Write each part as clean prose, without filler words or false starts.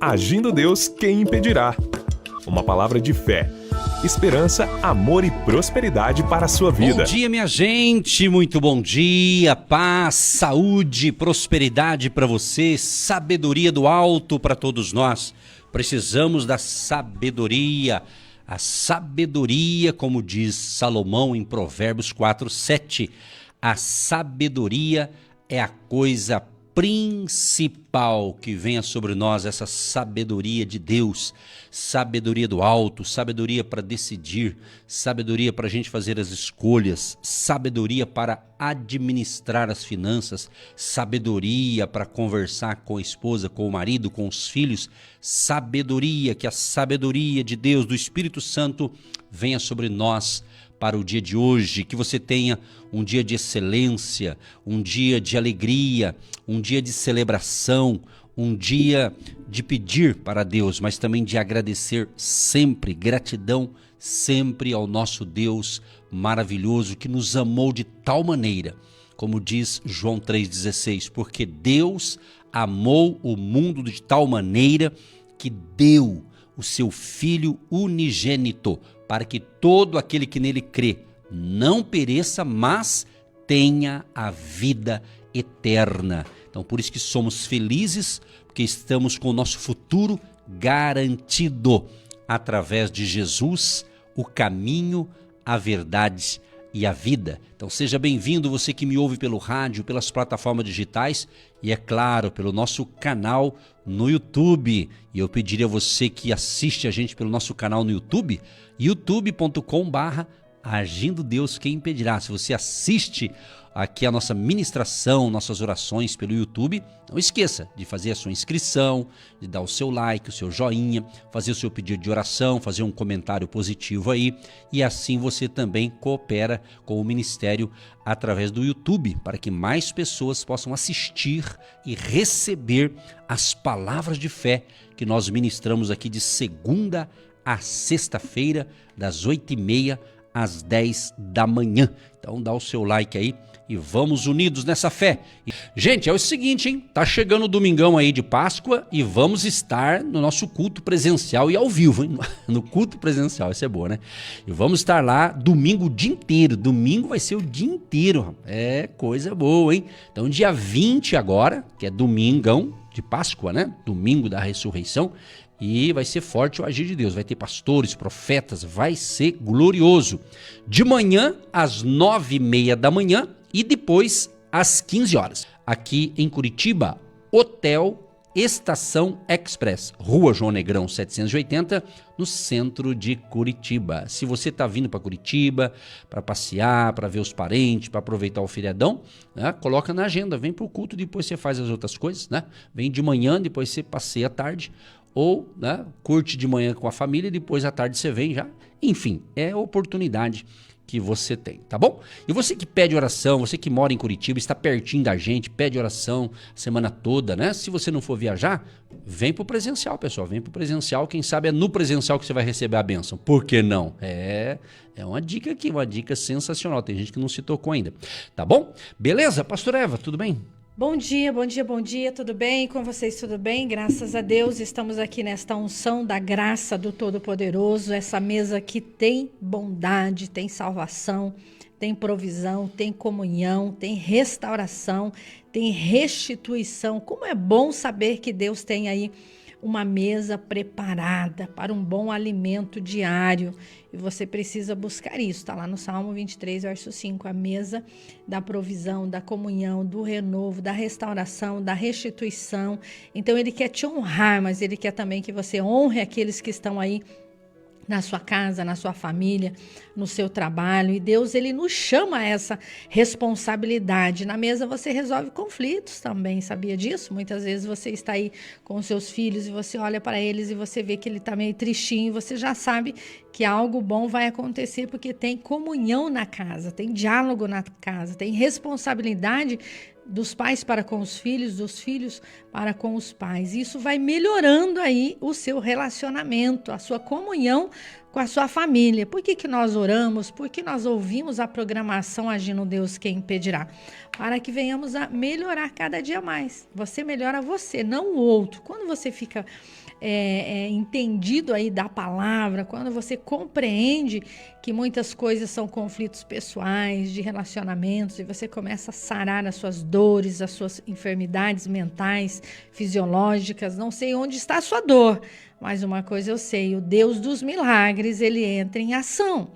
Agindo Deus, quem impedirá? Uma palavra de fé, esperança, amor e prosperidade para a sua vida. Bom dia, minha gente, muito bom dia, paz, saúde, prosperidade para você, sabedoria do alto para todos nós. Precisamos da sabedoria, a sabedoria, como diz Salomão em Provérbios 4:7, a sabedoria é a coisa principal que venha sobre nós, essa sabedoria de Deus, sabedoria do alto, sabedoria para decidir, sabedoria para a gente fazer as escolhas, sabedoria para administrar as finanças, sabedoria para conversar com a esposa, com o marido, com os filhos, sabedoria, que a sabedoria de Deus, do Espírito Santo, venha sobre nós para o dia de hoje, que você tenha um dia de excelência, um dia de alegria, um dia de celebração, um dia de pedir para Deus, mas também de agradecer sempre, gratidão sempre ao nosso Deus maravilhoso que nos amou de tal maneira, como diz João 3,16, porque Deus amou o mundo de tal maneira que deu o seu Filho unigênito, para que todo aquele que nele crê não pereça, mas tenha a vida eterna. Então, por isso que somos felizes, porque estamos com o nosso futuro garantido através de Jesus, o caminho, a verdade e a vida. Então seja bem-vindo você que me ouve pelo rádio, pelas plataformas digitais e, é claro, pelo nosso canal no YouTube. E eu pediria a você que assiste a gente pelo nosso canal no YouTube, youtube.com/Agindo Deus, quem impedirá. Se você assiste aqui a nossa ministração, nossas orações pelo YouTube, não esqueça de fazer a sua inscrição, de dar o seu like, o seu joinha, fazer o seu pedido de oração, fazer um comentário positivo aí, e assim você também coopera com o ministério através do YouTube, para que mais pessoas possam assistir e receber as palavras de fé que nós ministramos aqui de segunda a sexta-feira, das 8h30 às 10 da manhã. Então dá o seu like aí e vamos unidos nessa fé. Gente, é o seguinte, hein? Tá chegando o domingão aí de Páscoa e vamos estar no nosso culto presencial e ao vivo, hein? No culto presencial, isso é boa, né? E vamos estar lá domingo o dia inteiro. Domingo vai ser o dia inteiro. É coisa boa, hein? Então dia 20 agora, que é domingão de Páscoa, né? Domingo da ressurreição. E vai ser forte o agir de Deus, vai ter pastores, profetas, vai ser glorioso. De manhã às 9h30 da manhã e depois às 15 horas. Aqui em Curitiba, Hotel Estação Express, Rua João Negrão 780, no centro de Curitiba. Se você está vindo para Curitiba, para passear, para ver os parentes, para aproveitar o feriadão, né, coloca na agenda, vem para o culto, depois você faz as outras coisas, né? Vem de manhã, depois você passeia à tarde, ou, né, curte de manhã com a família e depois à tarde você vem já. Enfim, é a oportunidade que você tem, tá bom? E você que pede oração, você que mora em Curitiba, está pertinho da gente, pede oração a semana toda, né? Se você não for viajar, vem pro presencial, pessoal, vem pro presencial, quem sabe é no presencial que você vai receber a bênção. Por que não? É uma dica aqui, uma dica sensacional, tem gente que não se tocou ainda, tá bom? Beleza? Pastor Eva, tudo bem? Bom dia, tudo bem? Com vocês tudo bem? Graças a Deus, estamos aqui nesta unção da graça do Todo-Poderoso, essa mesa que tem bondade, tem salvação, tem provisão, tem comunhão, tem restauração, tem restituição. Como é bom saber que Deus tem aí uma mesa preparada para um bom alimento diário. E você precisa buscar isso, está lá no Salmo 23, verso 5, a mesa da provisão, da comunhão, do renovo, da restauração, da restituição. Então ele quer te honrar, mas ele quer também que você honre aqueles que estão aí na sua casa, na sua família, no seu trabalho. E Deus, ele nos chama a essa responsabilidade. Na mesa você resolve conflitos também, sabia disso? Muitas vezes você está aí com os seus filhos e você olha para eles e você vê que ele está meio tristinho, você já sabe que algo bom vai acontecer porque tem comunhão na casa, tem diálogo na casa, tem responsabilidade dos pais para com os filhos, dos filhos para com os pais. Isso vai melhorando aí o seu relacionamento, a sua comunhão com a sua família. Por que nós oramos? Por que nós ouvimos a programação Agindo Deus Quem Impedirá? Para que venhamos a melhorar cada dia mais. Você melhora você, não o outro. Quando você fica entendido aí da palavra, quando você compreende que muitas coisas são conflitos pessoais, de relacionamentos, e você começa a sarar as suas dores, as suas enfermidades mentais, fisiológicas, não sei onde está a sua dor, mas uma coisa eu sei, o Deus dos milagres, ele entra em ação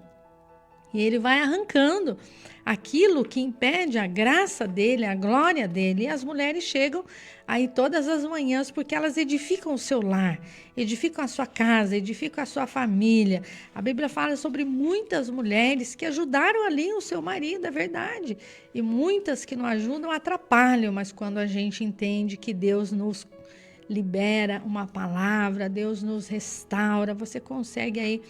e ele vai arrancando aquilo que impede a graça dele, a glória dele. E as mulheres chegam aí todas as manhãs porque elas edificam o seu lar, edificam a sua casa, edificam a sua família. A Bíblia fala sobre muitas mulheres que ajudaram ali o seu marido, é verdade. E muitas que não ajudam atrapalham, mas quando a gente entende que Deus nos libera uma palavra, Deus nos restaura, você consegue aí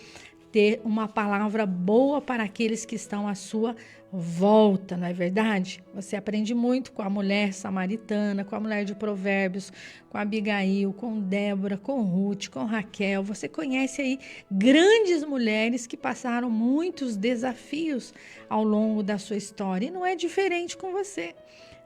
ter uma palavra boa para aqueles que estão à sua volta, não é verdade? Você aprende muito com a mulher samaritana, com a mulher de Provérbios, com Abigail, com Débora, com Ruth, com Raquel. Você conhece aí grandes mulheres que passaram muitos desafios ao longo da sua história. E não é diferente com você.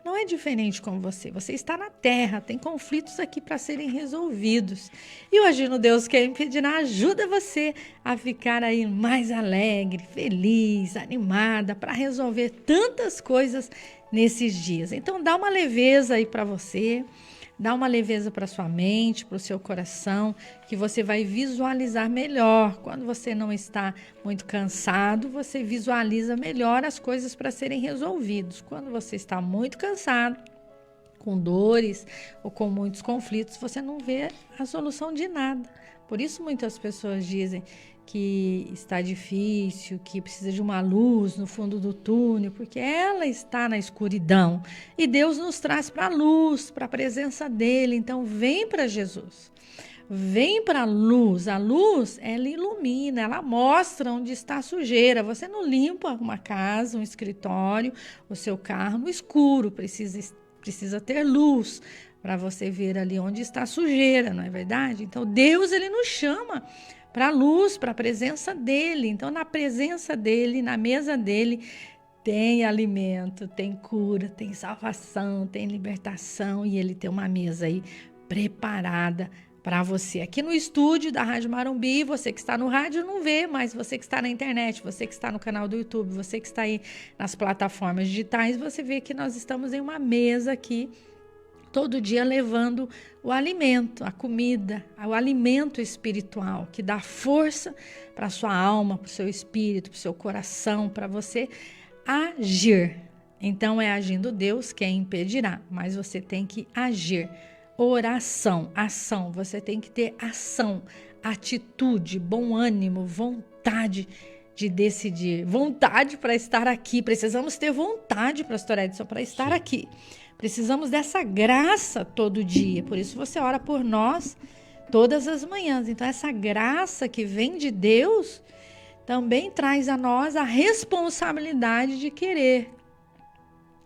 Não é diferente com você. Você está na terra, tem conflitos aqui para serem resolvidos. E o Agindo Deus Quem Impedirá ajuda você a ficar aí mais alegre, feliz, animada para resolver tantas coisas nesses dias. Então dá uma leveza aí para você, dá uma leveza para sua mente, para o seu coração, que você vai visualizar melhor. Quando você não está muito cansado, você visualiza melhor as coisas para serem resolvidas. Quando você está muito cansado, com dores ou com muitos conflitos, você não vê a solução de nada. Por isso muitas pessoas dizem que está difícil, que precisa de uma luz no fundo do túnel, porque ela está na escuridão. E Deus nos traz para a luz, para a presença dele. Então vem para Jesus. Vem para a luz. A luz, ela ilumina, ela mostra onde está a sujeira. Você não limpa uma casa, um escritório, o seu carro no escuro. Precisa ter luz para você ver ali onde está a sujeira, não é verdade? Então Deus, ele nos chama para a luz, para a presença dele. Então, na presença dele, na mesa dele, tem alimento, tem cura, tem salvação, tem libertação. E ele tem uma mesa aí preparada para você. Aqui no estúdio da Rádio Marumbi, você que está no rádio não vê, mas você que está na internet, você que está no canal do YouTube, você que está aí nas plataformas digitais, você vê que nós estamos em uma mesa aqui, todo dia levando o alimento, a comida, o alimento espiritual, que dá força para a sua alma, para o seu espírito, para o seu coração, para você agir. Então é agindo Deus quem impedirá, mas você tem que agir. Oração, ação, você tem que ter ação, atitude, bom ânimo, vontade de decidir, vontade para estar aqui. Precisamos ter vontade, pastor Edson, para estar aqui. Precisamos dessa graça todo dia. Por isso você ora por nós todas as manhãs. Então essa graça que vem de Deus também traz a nós a responsabilidade de querer.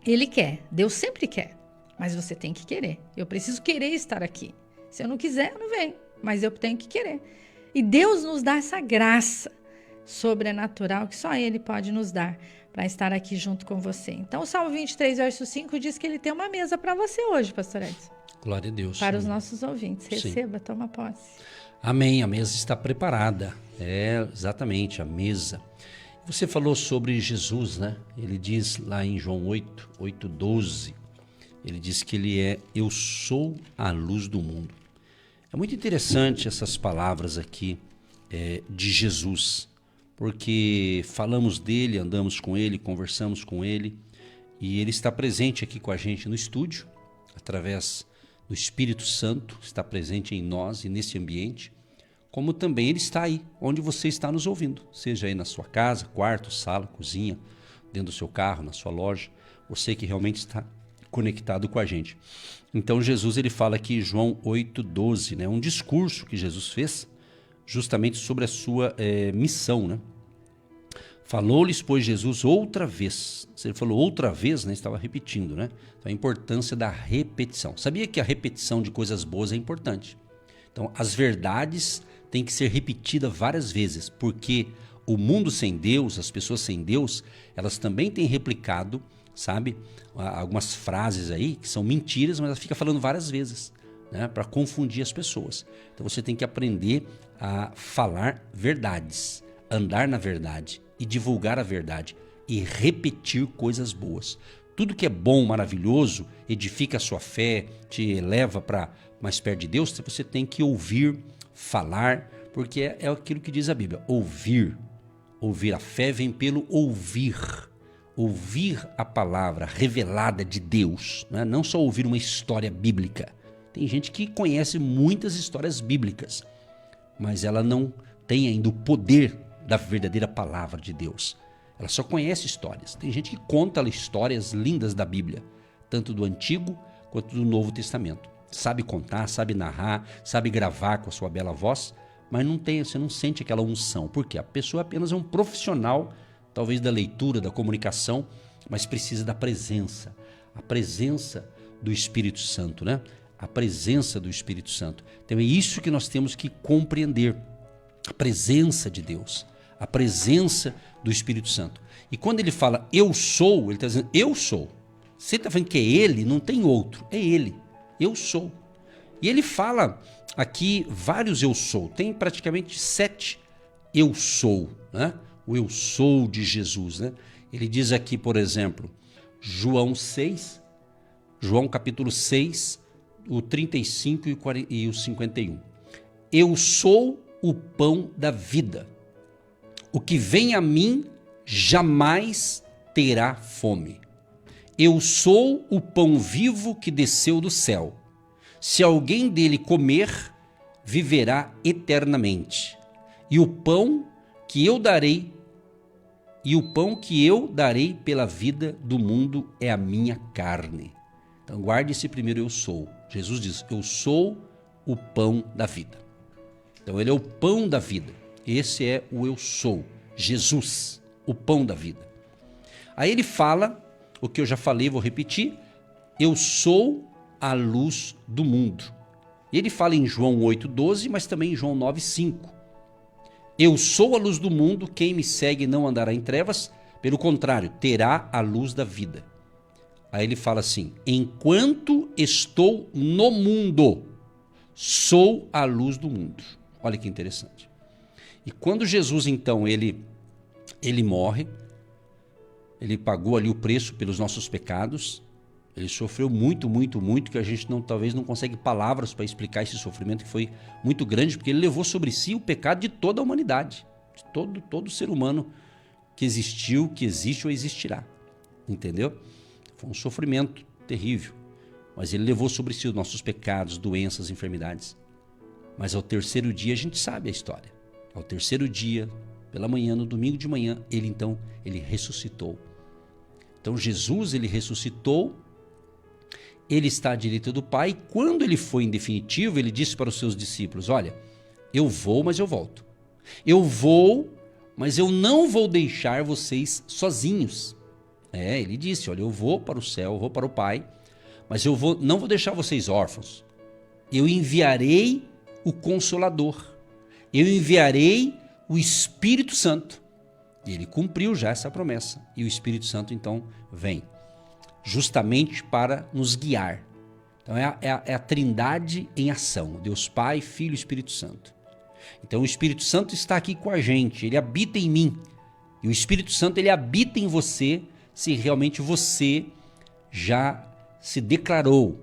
Ele quer, Deus sempre quer, mas você tem que querer. Eu preciso querer estar aqui. Se eu não quiser, eu não venho, mas eu tenho que querer. E Deus nos dá essa graça sobrenatural que só Ele pode nos dar para estar aqui junto com você. Então, o Salmo 23, verso 5 diz que Ele tem uma mesa para você hoje, pastor Edson. Glória a Deus. Para os nossos ouvintes. Receba, sim. Toma posse. Amém, a mesa está preparada. É, exatamente, a mesa. Você falou sobre Jesus, né? Ele diz lá em João 8:12, ele diz que ele é, eu sou a luz do mundo. É muito interessante essas palavras aqui de Jesus, porque falamos dele, andamos com ele, conversamos com ele, e ele está presente aqui com a gente no estúdio, através do Espírito Santo, está presente em nós e nesse ambiente, como também ele está aí, onde você está nos ouvindo, seja aí na sua casa, quarto, sala, cozinha, dentro do seu carro, na sua loja, você que realmente está conectado com a gente. Então Jesus, ele fala aqui, João 8:12, né, um discurso que Jesus fez justamente sobre a sua missão, né? Falou-lhes, pois, Jesus outra vez. Se ele falou outra vez, né, estava repetindo, né? Então, a importância da repetição. Sabia que a repetição de coisas boas é importante? Então, as verdades tem que ser repetida várias vezes, porque o mundo sem Deus, as pessoas sem Deus, elas também têm replicado, sabe, algumas frases aí que são mentiras, mas ela fica falando várias vezes, né, para confundir as pessoas. Então você tem que aprender a falar verdades, andar na verdade e divulgar a verdade e repetir coisas boas. Tudo que é bom, maravilhoso, edifica a sua fé, te eleva para mais perto de Deus, você tem que ouvir, falar, porque é aquilo que diz a Bíblia, ouvir. Ouvir, a fé vem pelo ouvir. Ouvir a palavra revelada de Deus, né? Não só ouvir uma história bíblica. Tem gente que conhece muitas histórias bíblicas, mas ela não tem ainda o poder da verdadeira palavra de Deus. Ela só conhece histórias. Tem gente que conta histórias lindas da Bíblia, tanto do Antigo quanto do Novo Testamento. Sabe contar, sabe narrar, sabe gravar com a sua bela voz, mas você não sente aquela unção. Por quê? A pessoa apenas é um profissional, talvez da leitura, da comunicação, mas precisa da presença. A presença do Espírito Santo, né? A presença do Espírito Santo. Então é isso que nós temos que compreender. A presença de Deus. A presença do Espírito Santo. E quando ele fala eu sou, ele está dizendo eu sou. Você está falando que é ele, não tem outro. É ele. Eu sou. E ele fala aqui vários eu sou. Tem praticamente 7 eu sou, né? O eu sou de Jesus, né? Ele diz aqui, por exemplo, João capítulo 6, o 35 e o 51. Eu sou o pão da vida. O que vem a mim jamais terá fome. Eu sou o pão vivo que desceu do céu. Se alguém dele comer, viverá eternamente. E o pão que eu darei pela vida do mundo é a minha carne. Então guarde esse primeiro eu sou. Jesus diz, eu sou o pão da vida. Então ele é o pão da vida. Esse é o eu sou. Jesus, o pão da vida. Aí ele fala, o que eu já falei, vou repetir, eu sou a luz do mundo. E ele fala em João 8,12, mas também em João 9,5. Eu sou a luz do mundo, quem me segue não andará em trevas, pelo contrário, terá a luz da vida. Aí ele fala assim, enquanto estou no mundo, sou a luz do mundo. Olha que interessante. E quando Jesus, então, ele morre, ele pagou ali o preço pelos nossos pecados, ele sofreu muito, muito, muito, que a gente talvez não consegue palavras para explicar esse sofrimento que foi muito grande, porque ele levou sobre si o pecado de toda a humanidade, de todo ser humano que existiu, que existe ou existirá, entendeu? Foi um sofrimento terrível, mas ele levou sobre si os nossos pecados, doenças, enfermidades. Mas ao terceiro dia a gente sabe a história. Ao terceiro dia, pela manhã, no domingo de manhã, ele ressuscitou. Então Jesus, ele ressuscitou, ele está à direita do Pai, e quando ele foi em definitivo, ele disse para os seus discípulos, olha, eu vou, mas eu volto. Eu vou, mas eu não vou deixar vocês sozinhos. Ele disse, olha, eu vou para o céu, eu vou para o Pai, mas não vou deixar vocês órfãos. Eu enviarei o Consolador. Eu enviarei o Espírito Santo. E ele cumpriu já essa promessa. E o Espírito Santo, então, vem. Justamente para nos guiar. Então, é a trindade em ação. Deus Pai, Filho e Espírito Santo. Então, o Espírito Santo está aqui com a gente. Ele habita em mim. E o Espírito Santo, ele habita em você, se realmente você já se declarou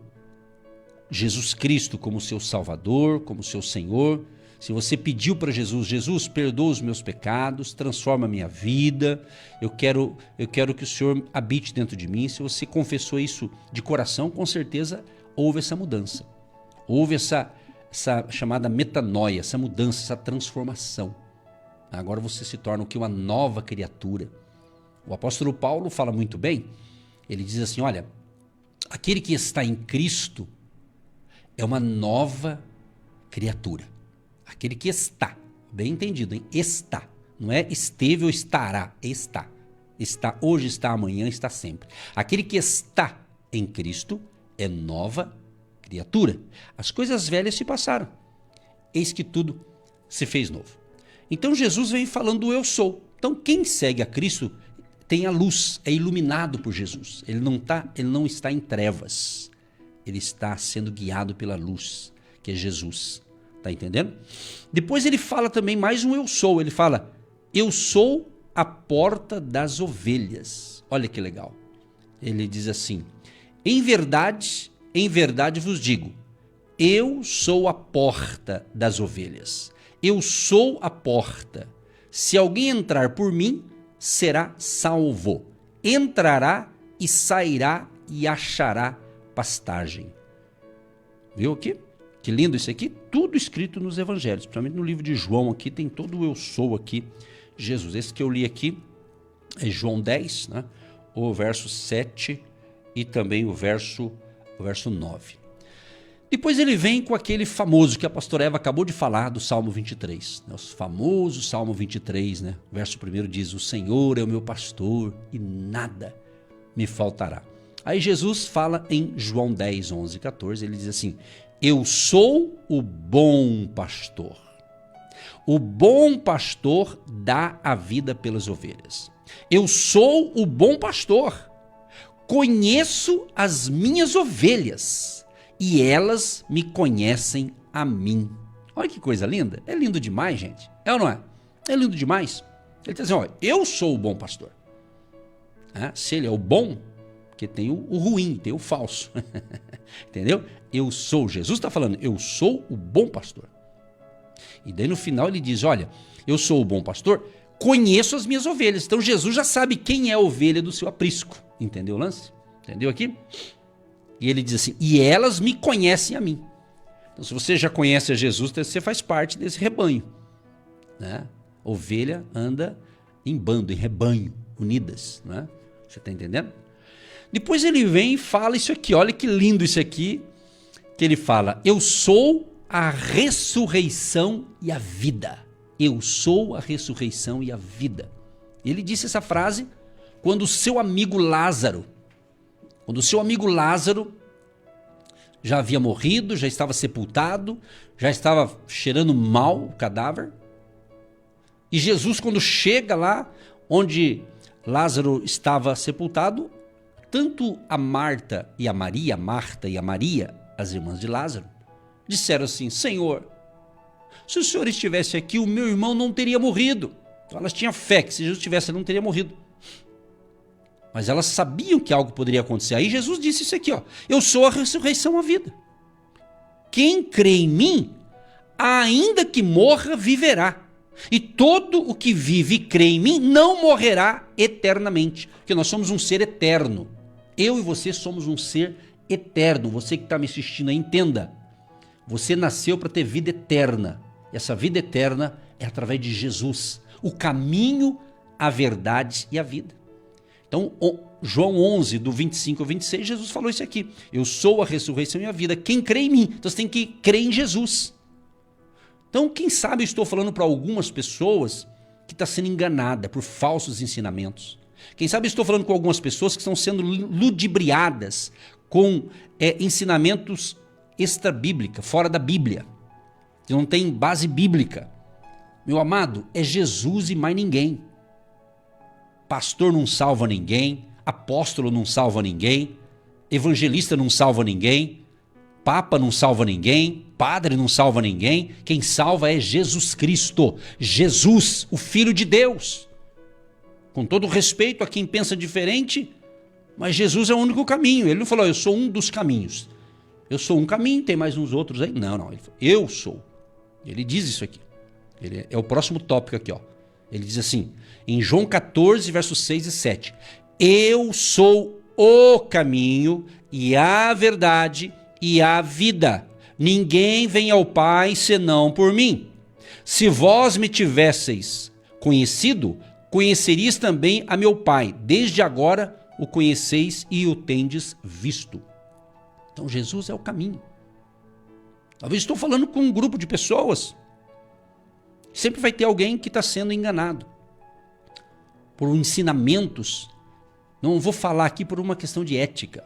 Jesus Cristo como seu Salvador, como seu Senhor. Se você pediu para Jesus, Jesus, perdoa os meus pecados, transforma a minha vida, eu quero que o Senhor habite dentro de mim. Se você confessou isso de coração, com certeza houve essa mudança. Houve essa chamada metanoia, essa mudança, essa transformação. Agora você se torna o que? Uma nova criatura. O apóstolo Paulo fala muito bem, ele diz assim, olha, aquele que está em Cristo é uma nova criatura. Aquele que está, bem entendido, hein? Está. Não é esteve ou estará, está. Está hoje, está amanhã, está sempre. Aquele que está em Cristo é nova criatura. As coisas velhas se passaram. Eis que tudo se fez novo. Então Jesus vem falando do eu sou. Então quem segue a Cristo tem a luz, é iluminado por Jesus. Ele não está em trevas. Ele está sendo guiado pela luz, que é Jesus. Tá entendendo? Depois ele fala também mais um eu sou. Ele fala, eu sou a porta das ovelhas. Olha que legal. Ele diz assim, em verdade vos digo, eu sou a porta das ovelhas. Eu sou a porta. Se alguém entrar por mim, será salvo. Entrará e sairá e achará pastagem. Viu aqui? Que lindo isso aqui. Tudo escrito nos evangelhos. Principalmente no livro de João aqui, tem todo o eu sou aqui. Jesus, esse que eu li aqui é João 10, né? O verso 7 e também o verso 9. Depois ele vem com aquele famoso que a pastora Eva acabou de falar do Salmo 23. O famoso Salmo 23, né? O verso 1 diz, o Senhor é o meu pastor e nada me faltará. Aí Jesus fala em João 10, 11, 14, ele diz assim, eu sou o bom pastor. O bom pastor dá a vida pelas ovelhas. Eu sou o bom pastor. Conheço as minhas ovelhas e elas me conhecem a mim. Olha que coisa linda. É lindo demais, gente. É ou não é? É lindo demais. Ele está dizendo, olha, eu sou o bom pastor. Se ele é o bom, porque tem o ruim, tem o falso. Entendeu? Eu sou, Jesus está falando, eu sou o bom pastor. E daí no final ele diz, olha, eu sou o bom pastor, conheço as minhas ovelhas. Então Jesus já sabe quem é a ovelha do seu aprisco. Entendeu o lance? Entendeu aqui? E ele diz assim, e elas me conhecem a mim. Então se você já conhece a Jesus, você faz parte desse rebanho. Né? Ovelha anda em bando, em rebanho, unidas. Né? Você está entendendo? Depois ele vem e fala isso aqui, olha que lindo isso aqui, que ele fala, eu sou a ressurreição e a vida. Eu sou a ressurreição e a vida. Ele disse essa frase quando o seu amigo Lázaro já havia morrido, já estava sepultado, já estava cheirando mal o cadáver. E Jesus, quando chega lá onde Lázaro estava sepultado, tanto a Marta e a Maria, as irmãs de Lázaro, disseram assim, Senhor, se o Senhor estivesse aqui, o meu irmão não teria morrido. Então elas tinham fé que se Jesus estivesse, ele não teria morrido. Mas elas sabiam que algo poderia acontecer. Aí Jesus disse isso aqui, ó, eu sou a ressurreição e a vida. Quem crê em mim, ainda que morra, viverá. E todo o que vive e crê em mim não morrerá eternamente. Porque nós somos um ser eterno. Eu e você somos um ser eterno. Você que está me assistindo aí, entenda. Você nasceu para ter vida eterna. E essa vida eterna é através de Jesus. O caminho, a verdade e a vida. Então, João 11, do 25 ao 26, Jesus falou isso aqui. Eu sou a ressurreição e a vida. Quem crê em mim? Então você tem que crer em Jesus. Então, quem sabe eu estou falando para algumas pessoas que estão sendo enganada por falsos ensinamentos. Quem sabe eu estou falando com algumas pessoas que estão sendo ludibriadas com ensinamentos extra-bíblica, fora da Bíblia, que não tem base bíblica. Meu amado, é Jesus e mais ninguém. Pastor não salva ninguém, apóstolo não salva ninguém, evangelista não salva ninguém, papa não salva ninguém, padre não salva ninguém. Quem salva é Jesus Cristo, Jesus, o Filho de Deus. Com todo respeito a quem pensa diferente, mas Jesus é o único caminho. Ele não falou, eu sou um dos caminhos. Eu sou um caminho, tem mais uns outros aí. Não, ele falou, eu sou. Ele diz isso aqui. Ele é o próximo tópico aqui, ó. Ele diz assim, em João 14, versos 6 e 7. Eu sou o caminho e a verdade e a vida. Ninguém vem ao Pai senão por mim. Se vós me tivesseis conhecido, conheceríeis também a meu Pai. Desde agora o conheceis e o tendes visto. Então Jesus é o caminho. Talvez estou falando com um grupo de pessoas. Sempre vai ter alguém que está sendo enganado por ensinamentos. Não vou falar aqui por uma questão de ética,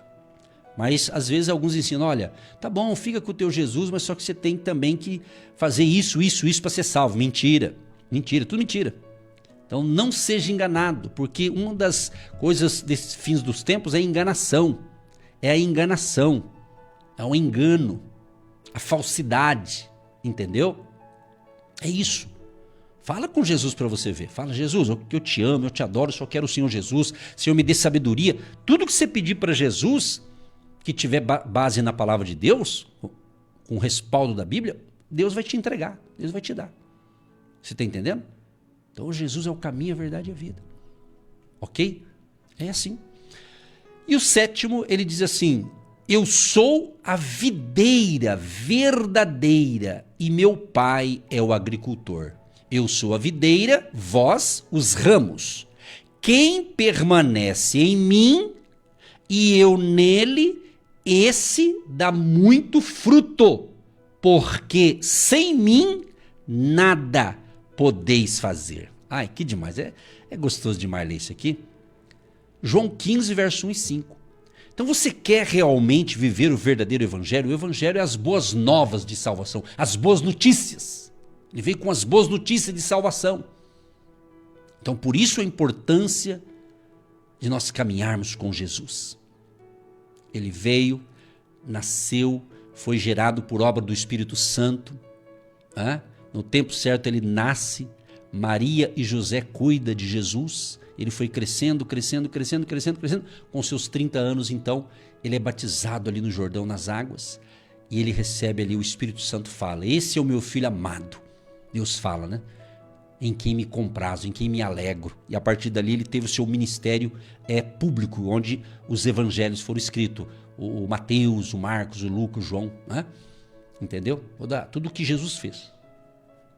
Mas às vezes alguns ensinam, olha, tá bom, fica com o teu Jesus, mas só que você tem também que fazer isso para ser salvo. Mentira, mentira, tudo mentira. Então não seja enganado, porque uma das coisas desses fins dos tempos é a enganação. É a enganação, é o engano, a falsidade, entendeu? É isso. Fala com Jesus para você ver. Fala, Jesus, eu te amo, eu te adoro, eu só quero o Senhor Jesus. Senhor, me dê sabedoria. Tudo que você pedir para Jesus, que tiver base na palavra de Deus, com o respaldo da Bíblia, Deus vai te entregar, Deus vai te dar. Você está entendendo? Então Jesus é o caminho, a verdade e a vida. Ok? É assim. E o 7º, ele diz assim, eu sou a videira verdadeira e meu pai é o agricultor. Eu sou a videira, vós os ramos. Quem permanece em mim e eu nele, esse dá muito fruto, porque sem mim nada podeis fazer. Ai, que demais, é gostoso demais ler isso aqui. João 15, verso 1 e 5. Então você quer realmente viver o verdadeiro evangelho? O evangelho é as boas novas de salvação, as boas notícias. Ele veio com as boas notícias de salvação. Então por isso a importância de nós caminharmos com Jesus. Ele veio, nasceu, foi gerado por obra do Espírito Santo. No tempo certo ele nasce, Maria e José cuidam de Jesus. Ele foi crescendo. Com seus 30 anos, então, ele é batizado ali no Jordão, nas águas. E ele recebe ali, o Espírito Santo fala, esse é o meu filho amado. Deus fala, né? Em quem me comprazo, em quem me alegro. E a partir dali ele teve o seu ministério público, onde os evangelhos foram escritos. O Mateus, o Marcos, o Lucas, o João, né? Entendeu? Tudo que Jesus fez.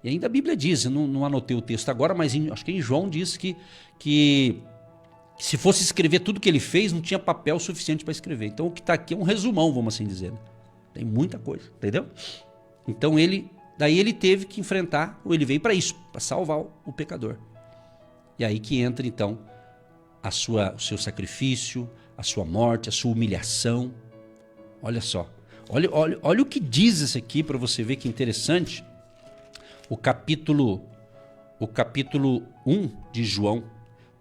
E ainda a Bíblia diz, eu não anotei o texto agora, mas acho que em João diz que se fosse escrever tudo que ele fez, não tinha papel suficiente para escrever. Então o que está aqui é um resumão, vamos assim dizer. Tem muita coisa, entendeu? Então daí ele teve que enfrentar, ou ele veio para isso, para salvar o pecador. E aí que entra então o seu sacrifício, a sua morte, a sua humilhação. Olha só, olha o que diz isso aqui para você ver que interessante. O capítulo 1 de João.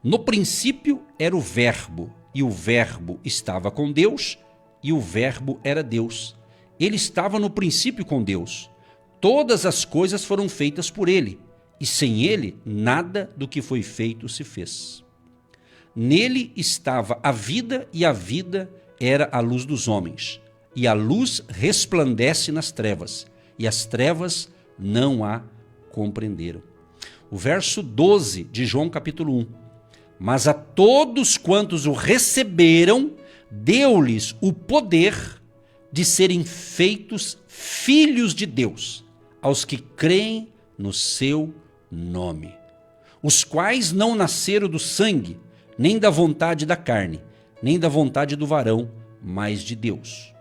No princípio era o verbo, e o verbo estava com Deus, e o verbo era Deus. Ele estava no princípio com Deus. Todas as coisas foram feitas por ele, e sem ele nada do que foi feito se fez. Nele estava a vida, e a vida era a luz dos homens. E a luz resplandece nas trevas, e as trevas não a compreenderam. O verso 12 de João capítulo 1. Mas a todos quantos o receberam, deu-lhes o poder de serem feitos filhos de Deus, aos que creem no seu nome, os quais não nasceram do sangue, nem da vontade da carne, nem da vontade do varão, mas de Deus.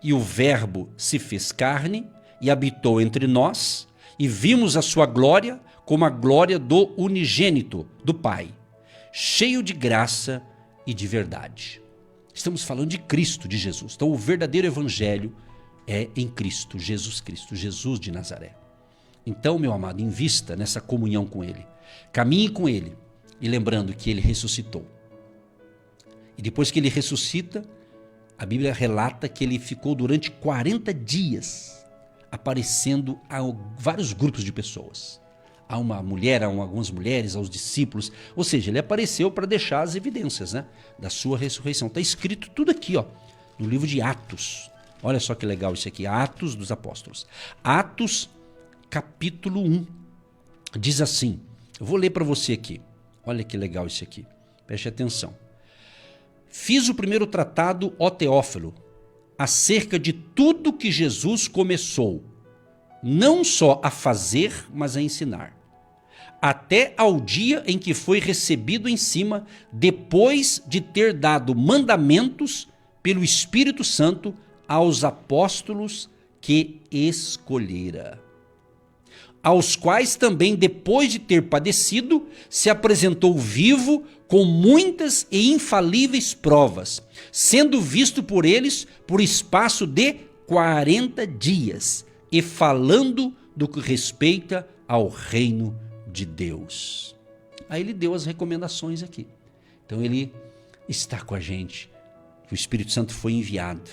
E o verbo se fez carne e habitou entre nós, e vimos a sua glória como a glória do unigênito do Pai, cheio de graça e de verdade. Estamos falando de Cristo, de Jesus. Então o verdadeiro evangelho é em Cristo, Jesus de Nazaré. Então, meu amado, invista nessa comunhão com Ele. Caminhe com Ele e lembrando que Ele ressuscitou. E depois que Ele ressuscita, a Bíblia relata que Ele ficou durante 40 dias aparecendo a vários grupos de pessoas. A uma mulher, a algumas mulheres, aos discípulos. Ou seja, Ele apareceu para deixar as evidências, né, da sua ressurreição. Está escrito tudo aqui, no livro de Atos. Olha só que legal isso aqui, Atos dos Apóstolos. Atos, capítulo 1, diz assim, eu vou ler para você aqui. Olha que legal isso aqui, preste atenção. Fiz o primeiro tratado, ó Teófilo, acerca de tudo que Jesus começou, não só a fazer, mas a ensinar, até ao dia em que foi recebido em cima, depois de ter dado mandamentos pelo Espírito Santo aos apóstolos que escolhera. aos quais também, depois de ter padecido, se apresentou vivo com muitas e infalíveis provas, sendo visto por eles por espaço de 40 dias, e falando do que respeita ao reino de Deus. Aí ele deu as recomendações aqui. Então ele está com a gente. O Espírito Santo foi enviado.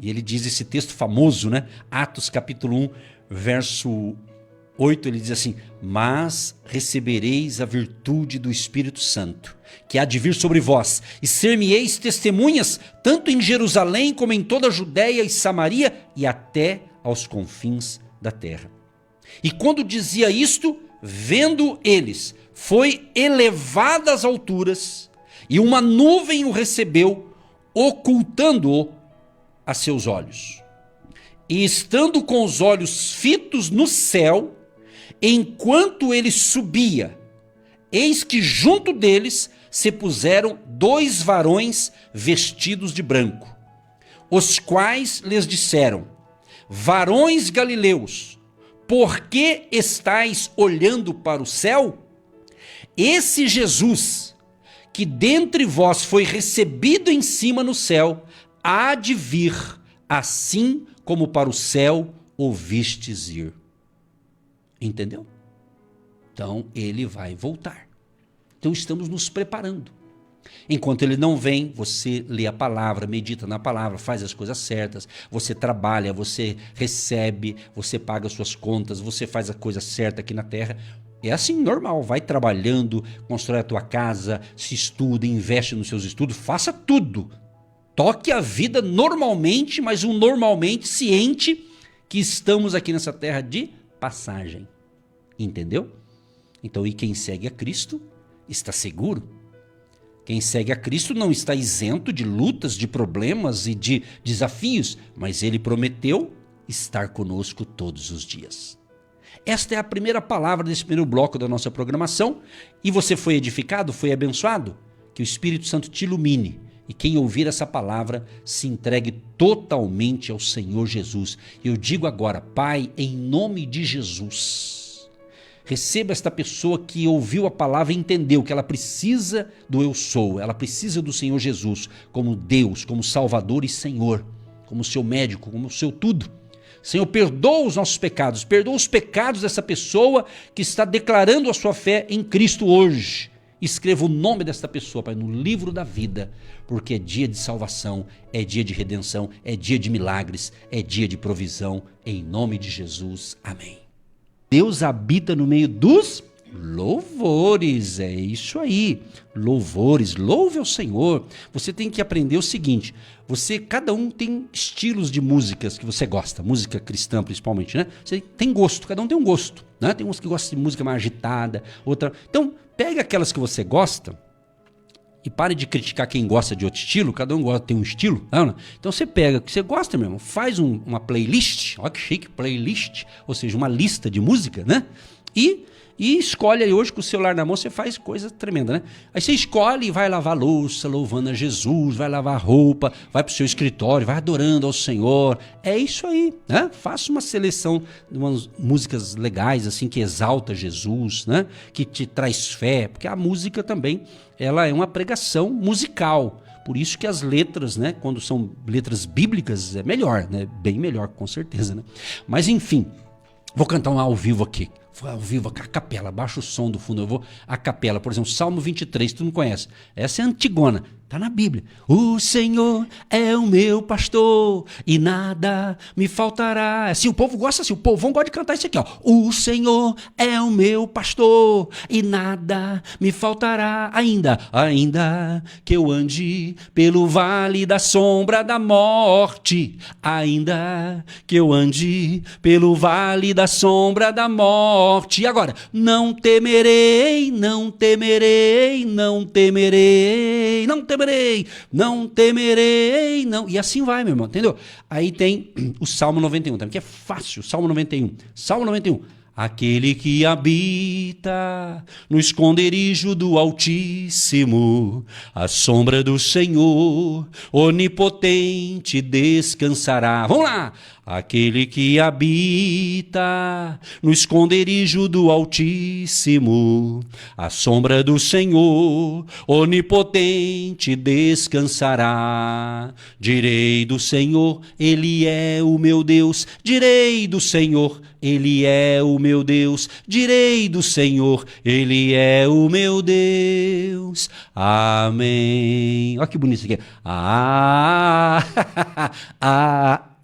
E ele diz esse texto famoso, né? Atos capítulo 1, verso 8, ele diz assim: mas recebereis a virtude do Espírito Santo, que há de vir sobre vós, e ser-me-eis testemunhas, tanto em Jerusalém como em toda a Judéia e Samaria, e até aos confins da terra. E quando dizia isto, vendo eles, foi elevado às alturas, e uma nuvem o recebeu, ocultando-o a seus olhos. E estando com os olhos fitos no céu, enquanto ele subia, eis que junto deles se puseram 2 varões vestidos de branco, os quais lhes disseram: varões galileus, por que estáis olhando para o céu? Esse Jesus, que dentre vós foi recebido em cima no céu, há de vir, assim como para o céu o vistes ir. Entendeu? Então ele vai voltar. Então estamos nos preparando. Enquanto ele não vem, você lê a palavra, medita na palavra, faz as coisas certas, você trabalha, você recebe, você paga suas contas, você faz a coisa certa aqui na terra. É assim, normal, vai trabalhando, constrói a tua casa, se estuda, investe nos seus estudos, faça tudo. Toque a vida normalmente, mas normalmente ciente que estamos aqui nessa terra de passagem. Entendeu? Então, e quem segue a Cristo está seguro. Quem segue a Cristo não está isento de lutas, de problemas e de desafios, mas ele prometeu estar conosco todos os dias. Esta é a primeira palavra desse primeiro bloco da nossa programação. E você foi edificado, foi abençoado? Que o Espírito Santo te ilumine. E quem ouvir essa palavra se entregue totalmente ao Senhor Jesus. Eu digo agora, Pai, em nome de Jesus, receba esta pessoa que ouviu a palavra e entendeu que ela precisa do eu sou, ela precisa do Senhor Jesus como Deus, como Salvador e Senhor, como seu médico, como seu tudo. Senhor, perdoa os nossos pecados, perdoa os pecados dessa pessoa que está declarando a sua fé em Cristo hoje. Escreva o nome desta pessoa, Pai, no livro da vida, porque é dia de salvação, é dia de redenção, é dia de milagres, é dia de provisão, em nome de Jesus. Amém. Deus habita no meio dos louvores, é isso aí, louvores, louve ao Senhor. Você tem que aprender o seguinte, cada um tem estilos de músicas que você gosta, música cristã principalmente, né? Você tem gosto, cada um tem um gosto, né? Tem uns que gostam de música mais agitada, outra... Então, pega aquelas que você gosta e pare de criticar quem gosta de outro estilo, cada um gosta, tem um estilo, não? Então você pega o que você gosta mesmo, faz uma playlist, olha que chique, playlist, ou seja, uma lista de música, né? E escolhe aí hoje com o celular na mão, você faz coisa tremenda, né? Aí você escolhe e vai lavar louça, louvando a Jesus, vai lavar roupa, vai pro seu escritório, vai adorando ao Senhor. É isso aí, né? Faça uma seleção de umas músicas legais, assim, que exalta Jesus, né? Que te traz fé, porque a música também, ela é uma pregação musical. Por isso que as letras, né? Quando são letras bíblicas, é melhor, né? Bem melhor, com certeza, né? Mas enfim, vou cantar um ao vivo aqui. Ao vivo, a capela, baixa o som do fundo, eu vou a capela, por exemplo, Salmo 23, tu não conhece, essa é antigona, tá na Bíblia. O Senhor é o meu pastor e nada me faltará. Assim, o povo gosta assim, o povão gosta de cantar isso aqui, ó. O Senhor é o meu pastor e nada me faltará. Ainda que eu ande pelo vale da sombra da morte, ainda que eu ande pelo vale da sombra da morte. E agora, não temerei, não temerei, não temerei, não temerei, não temerei, não. E assim vai, meu irmão, entendeu? Aí tem o Salmo 91 também, que é fácil, Salmo 91. Salmo 91. Aquele que habita no esconderijo do Altíssimo, à sombra do Senhor, onipotente descansará. Vamos lá! Aquele que habita no esconderijo do Altíssimo, à sombra do Senhor, onipotente descansará. Direi do Senhor, Ele é o meu Deus. Direi do Senhor, Ele é o meu Deus. Direi do Senhor, Ele é o meu Deus. Amém. Olha que bonito isso aqui.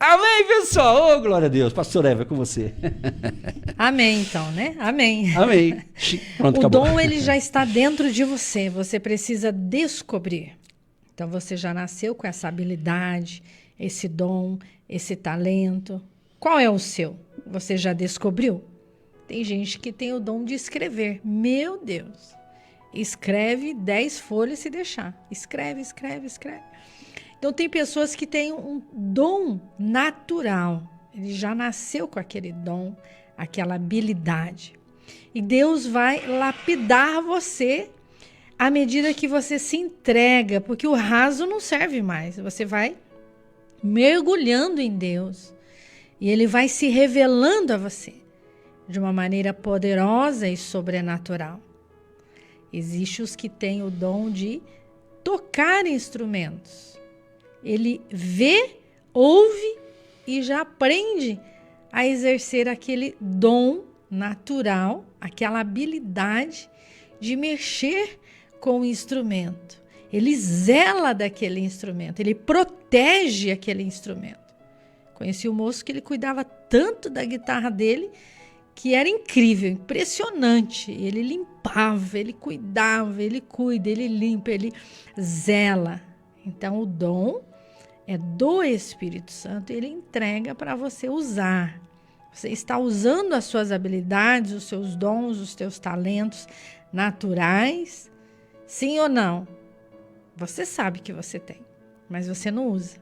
Amém, pessoal! Oh, glória a Deus. Pastor Eva, é com você. Amém, então, né? Amém. Amém. Pronto, O acabou. dom, ele já está dentro de você. Você precisa descobrir. Então, você já nasceu com essa habilidade, esse dom, esse talento. Qual é o seu? Você já descobriu? Tem gente que tem o dom de escrever. Meu Deus! Escreve 10 folhas se deixar. Escreve, escreve, escreve. Então, tem pessoas que têm um dom natural. Ele já nasceu com aquele dom, aquela habilidade. E Deus vai lapidar você à medida que você se entrega, porque o raso não serve mais. Você vai mergulhando em Deus e Ele vai se revelando a você de uma maneira poderosa e sobrenatural. Existem os que têm o dom de tocar instrumentos. Ele vê, ouve e já aprende a exercer aquele dom natural, aquela habilidade de mexer com o instrumento. Ele zela daquele instrumento, ele protege aquele instrumento. Conheci um moço que ele cuidava tanto da guitarra dele que era incrível, impressionante. Ele limpava, ele cuidava, ele cuida, ele limpa, ele zela. Então o dom é do Espírito Santo, ele entrega para você usar. Você está usando as suas habilidades, os seus dons, os seus talentos naturais, sim ou não? Você sabe que você tem, mas você não usa.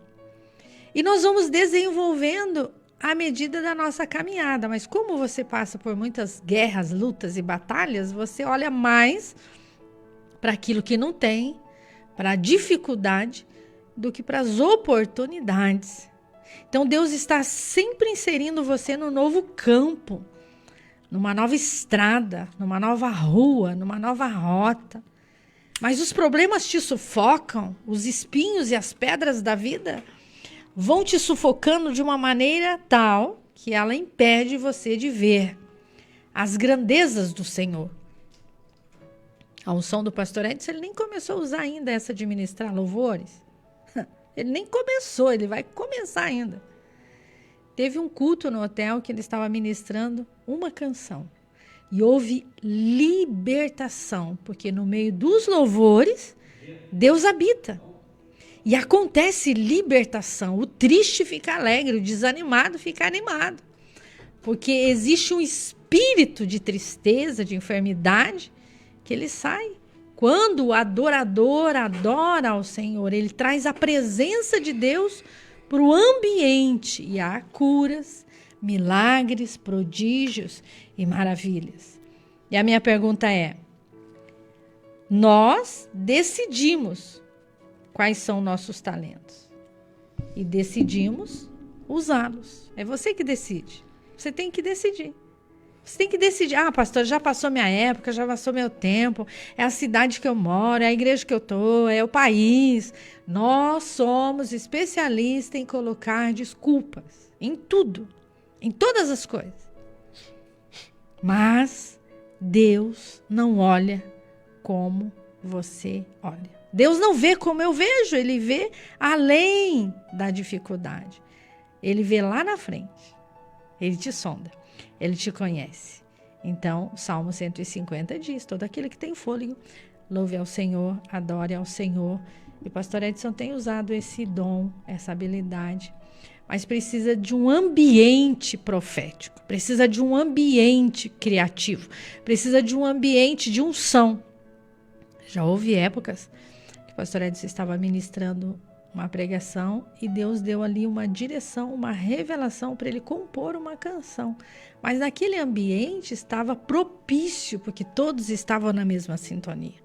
E nós vamos desenvolvendo à medida da nossa caminhada, mas como você passa por muitas guerras, lutas e batalhas, você olha mais para aquilo que não tem, para a dificuldade, do que para as oportunidades. Então Deus está sempre inserindo você no novo campo, numa nova estrada, numa nova rua, numa nova rota. Mas os problemas te sufocam, os espinhos e as pedras da vida vão te sufocando de uma maneira tal que ela impede você de ver as grandezas do Senhor. A unção do pastor Edson, ele nem começou a usar ainda essa de ministrar louvores. Ele nem começou, ele vai começar ainda. Teve um culto no hotel que ele estava ministrando uma canção. E houve libertação, porque no meio dos louvores, Deus habita. E acontece libertação. O triste fica alegre, o desanimado fica animado. Porque existe um espírito de tristeza, de enfermidade, que ele sai. Quando o adorador adora ao Senhor, ele traz a presença de Deus para o ambiente. E há curas, milagres, prodígios e maravilhas. E a minha pergunta é: nós decidimos quais são nossos talentos e decidimos usá-los. É você que decide. Você tem que decidir. Você tem que decidir. Ah, pastor, já passou minha época, já passou meu tempo. É a cidade que eu moro, é a igreja que eu estou, é o país. Nós somos especialistas em colocar desculpas em tudo, em todas as coisas. Mas Deus não olha como você olha. Deus não vê como eu vejo, Ele vê além da dificuldade. Ele vê lá na frente. Ele te sonda, Ele te conhece. Então, Salmo 150 diz: todo aquele que tem fôlego, louve ao Senhor, adore ao Senhor. E o pastor Edson tem usado esse dom, essa habilidade. Mas precisa de um ambiente profético, precisa de um ambiente criativo, precisa de um ambiente de unção. Já houve épocas que o pastor Edson estava ministrando uma pregação e Deus deu ali uma direção, uma revelação para ele compor uma canção. Mas naquele ambiente estava propício, porque todos estavam na mesma sintonia.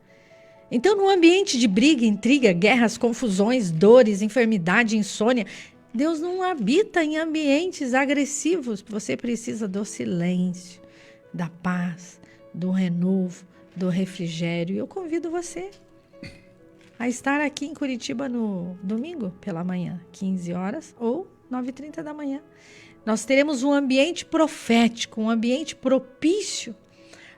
Então, num ambiente de briga, intriga, guerras, confusões, dores, enfermidade, insônia, Deus não habita em ambientes agressivos. Você precisa do silêncio, da paz, do renovo, do refrigério. E eu convido você a estar aqui em Curitiba no domingo pela manhã, 15 horas ou 9h30 da manhã. Nós teremos um ambiente profético, um ambiente propício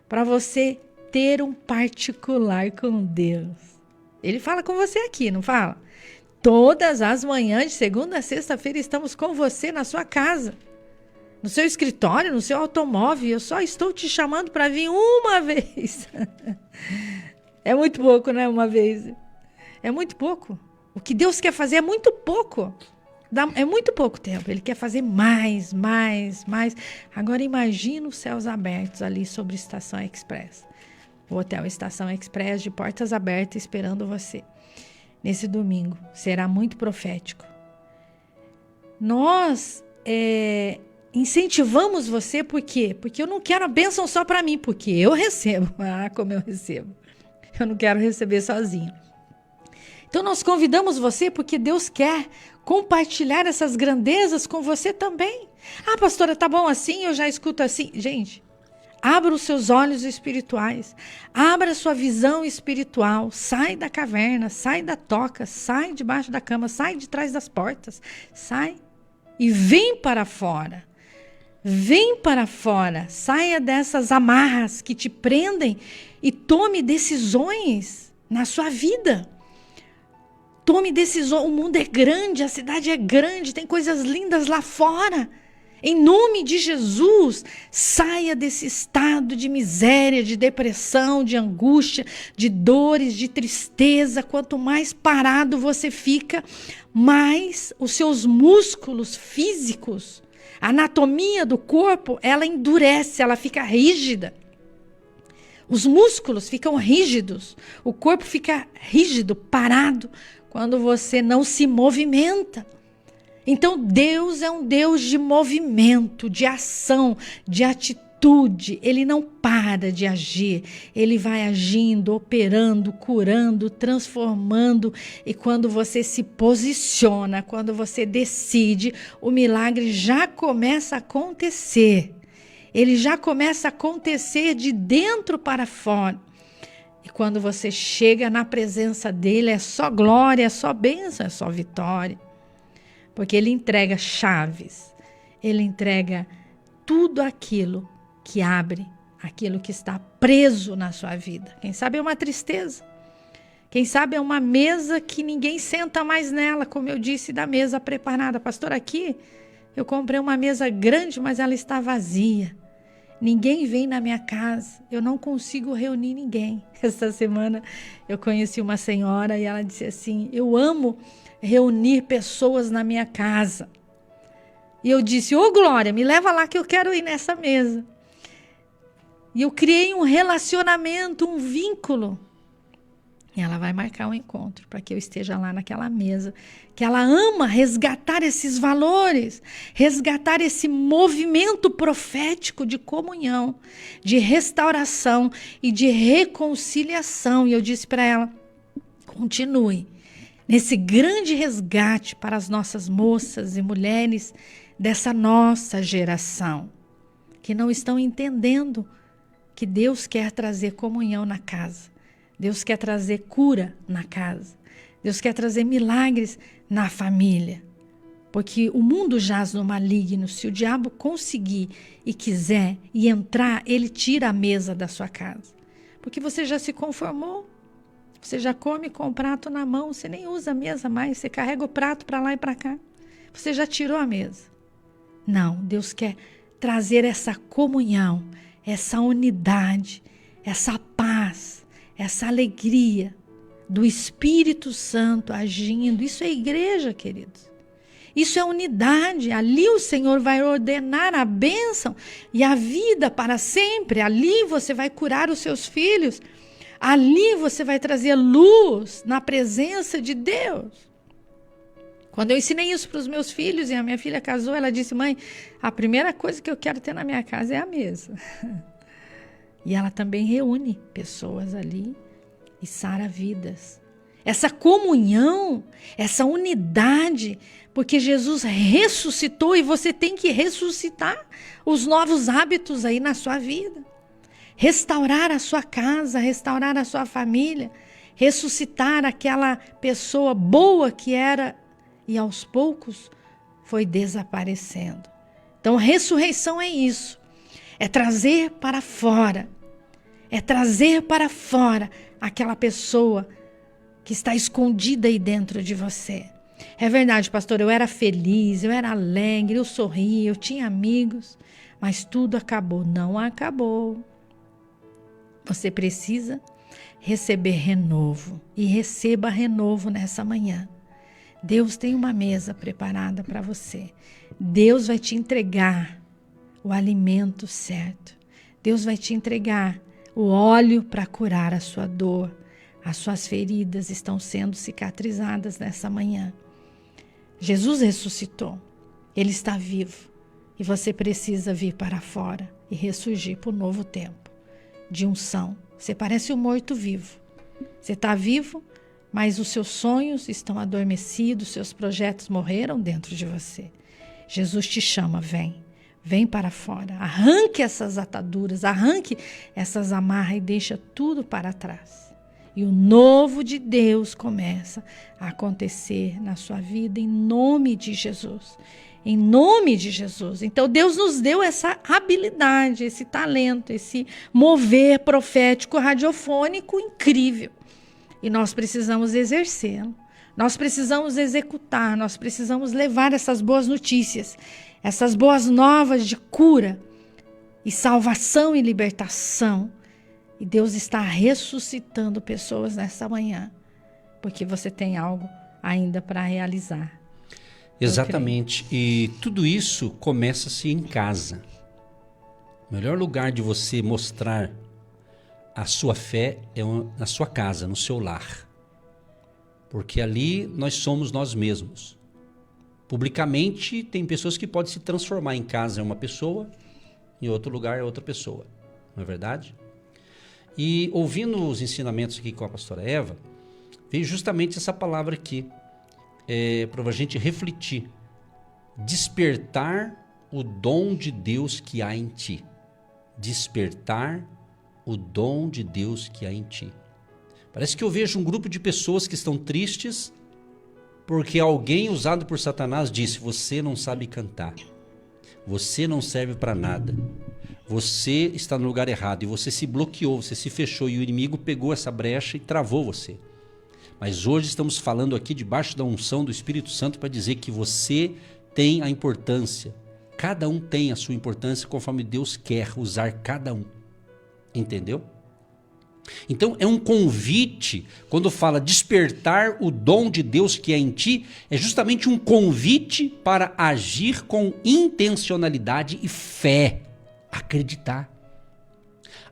para você ter um particular com Deus. Ele fala com você aqui, não fala? Todas as manhãs, de segunda a sexta-feira, estamos com você na sua casa, no seu escritório, no seu automóvel. Eu só estou te chamando para vir uma vez. É muito pouco, né? Uma vez. É muito pouco. O que Deus quer fazer é muito pouco. É muito pouco tempo. Ele quer fazer mais, mais, mais. Agora imagina os céus abertos ali sobre Estação Express. O Hotel Estação Express de portas abertas esperando você. Nesse domingo. Será muito profético. Nós incentivamos você por quê? Porque eu não quero a bênção só para mim. Porque eu recebo. Ah, como eu recebo. Eu não quero receber sozinho. Então nós convidamos você porque Deus quer compartilhar essas grandezas com você também. Ah, pastora, tá bom assim? Eu já escuto assim. Gente, abra os seus olhos espirituais. Abra a sua visão espiritual. Sai da caverna, sai da toca, sai debaixo da cama, sai de trás das portas. Sai e vem para fora. Vem para fora. Saia dessas amarras que te prendem e tome decisões na sua vida. Tome decisão. O mundo é grande, a cidade é grande, tem coisas lindas lá fora. Em nome de Jesus, saia desse estado de miséria, de depressão, de angústia, de dores, de tristeza. Quanto mais parado você fica, mais os seus músculos físicos, a anatomia do corpo, ela endurece, ela fica rígida. Os músculos ficam rígidos, o corpo fica rígido, parado, quando você não se movimenta. Então Deus é um Deus de movimento, de ação, de atitude. Ele não para de agir. Ele vai agindo, operando, curando, transformando. E quando você se posiciona, quando você decide, o milagre já começa a acontecer. Ele já começa a acontecer de dentro para fora. E quando você chega na presença dele, é só glória, é só bênção, é só vitória. Porque ele entrega chaves, ele entrega tudo aquilo que abre, aquilo que está preso na sua vida. Quem sabe é uma tristeza, quem sabe é uma mesa que ninguém senta mais nela, como eu disse, da mesa preparada. Pastor, aqui eu comprei uma mesa grande, mas ela está vazia. Ninguém vem na minha casa, eu não consigo reunir ninguém. Esta semana eu conheci uma senhora e ela disse assim, eu amo reunir pessoas na minha casa. E eu disse, ô Glória, me leva lá que eu quero ir nessa mesa. E eu criei um relacionamento, um vínculo. E ela vai marcar um encontro para que eu esteja lá naquela mesa. Que ela ama resgatar esses valores, resgatar esse movimento profético de comunhão, de restauração e de reconciliação. E eu disse para ela, continue nesse grande resgate para as nossas moças e mulheres dessa nossa geração, que não estão entendendo que Deus quer trazer comunhão na casa. Deus quer trazer cura na casa. Deus quer trazer milagres na família. Porque o mundo jaz no maligno. Se o diabo conseguir e quiser e entrar, ele tira a mesa da sua casa. Porque você já se conformou. Você já come com o prato na mão. Você nem usa a mesa mais. Você carrega o prato para lá e para cá. Você já tirou a mesa. Não, Deus quer trazer essa comunhão, essa unidade, essa paz, essa alegria do Espírito Santo agindo. Isso é igreja, queridos. Isso é unidade. Ali o Senhor vai ordenar a bênção e a vida para sempre. Ali você vai curar os seus filhos. Ali você vai trazer luz na presença de Deus. Quando eu ensinei isso para os meus filhos e a minha filha casou, ela disse, mãe, a primeira coisa que eu quero ter na minha casa é a mesa. E ela também reúne pessoas ali e sara vidas. essa comunhão, essa unidade, porque Jesus ressuscitou e você tem que ressuscitar os novos hábitos aí na sua vida. Restaurar a sua casa, restaurar a sua família, ressuscitar aquela pessoa boa que era e aos poucos foi desaparecendo. Então, ressurreição é isso, é trazer para fora, aquela pessoa que está escondida aí dentro de você. É verdade, pastor, eu era feliz, eu era alegre, eu sorria, eu tinha amigos, mas tudo acabou. Não acabou. Você precisa receber renovo e receba renovo nessa manhã. Deus tem uma mesa preparada para você. Deus vai te entregar o alimento certo. Deus vai te entregar o óleo para curar a sua dor. As suas feridas estão sendo cicatrizadas nessa manhã. Jesus ressuscitou. Ele está vivo. E você precisa vir para fora e ressurgir para o novo tempo de unção. Você parece um morto-vivo. Você está vivo, mas os seus sonhos estão adormecidos, seus projetos morreram dentro de você. Jesus te chama, vem para fora. Arranque essas ataduras, arranque essas amarras e deixa tudo para trás. E o novo de Deus começa a acontecer na sua vida em nome de Jesus. Em nome de Jesus. Então Deus nos deu essa habilidade, esse talento, esse mover profético radiofônico incrível. E nós precisamos exercê-lo. Nós precisamos executar, nós precisamos levar essas boas notícias, essas boas novas de cura e salvação e libertação. E Deus está ressuscitando pessoas nessa manhã, porque você tem algo ainda para realizar. Exatamente. E tudo isso começa-se em casa. O melhor lugar de você mostrar a sua fé é na sua casa, no seu lar. Porque ali nós somos nós mesmos. Publicamente, tem pessoas que podem se transformar em casa é uma pessoa, em outro lugar é outra pessoa. Não é verdade? E ouvindo os ensinamentos aqui com a pastora Eva, veio justamente essa palavra aqui, para a gente refletir. Despertar o dom de Deus que há em ti. Despertar o dom de Deus que há em ti. Parece que eu vejo um grupo de pessoas que estão tristes porque alguém usado por Satanás disse: você não sabe cantar, você não serve para nada, você está no lugar errado, e você se bloqueou, você se fechou, e o inimigo pegou essa brecha e travou você. Mas hoje estamos falando aqui debaixo da unção do Espírito Santo para dizer que você tem a importância. Cada um tem a sua importância conforme Deus quer usar cada um. Entendeu? Então é um convite, quando fala despertar o dom de Deus que é em ti, é justamente um convite para agir com intencionalidade e fé. Acreditar.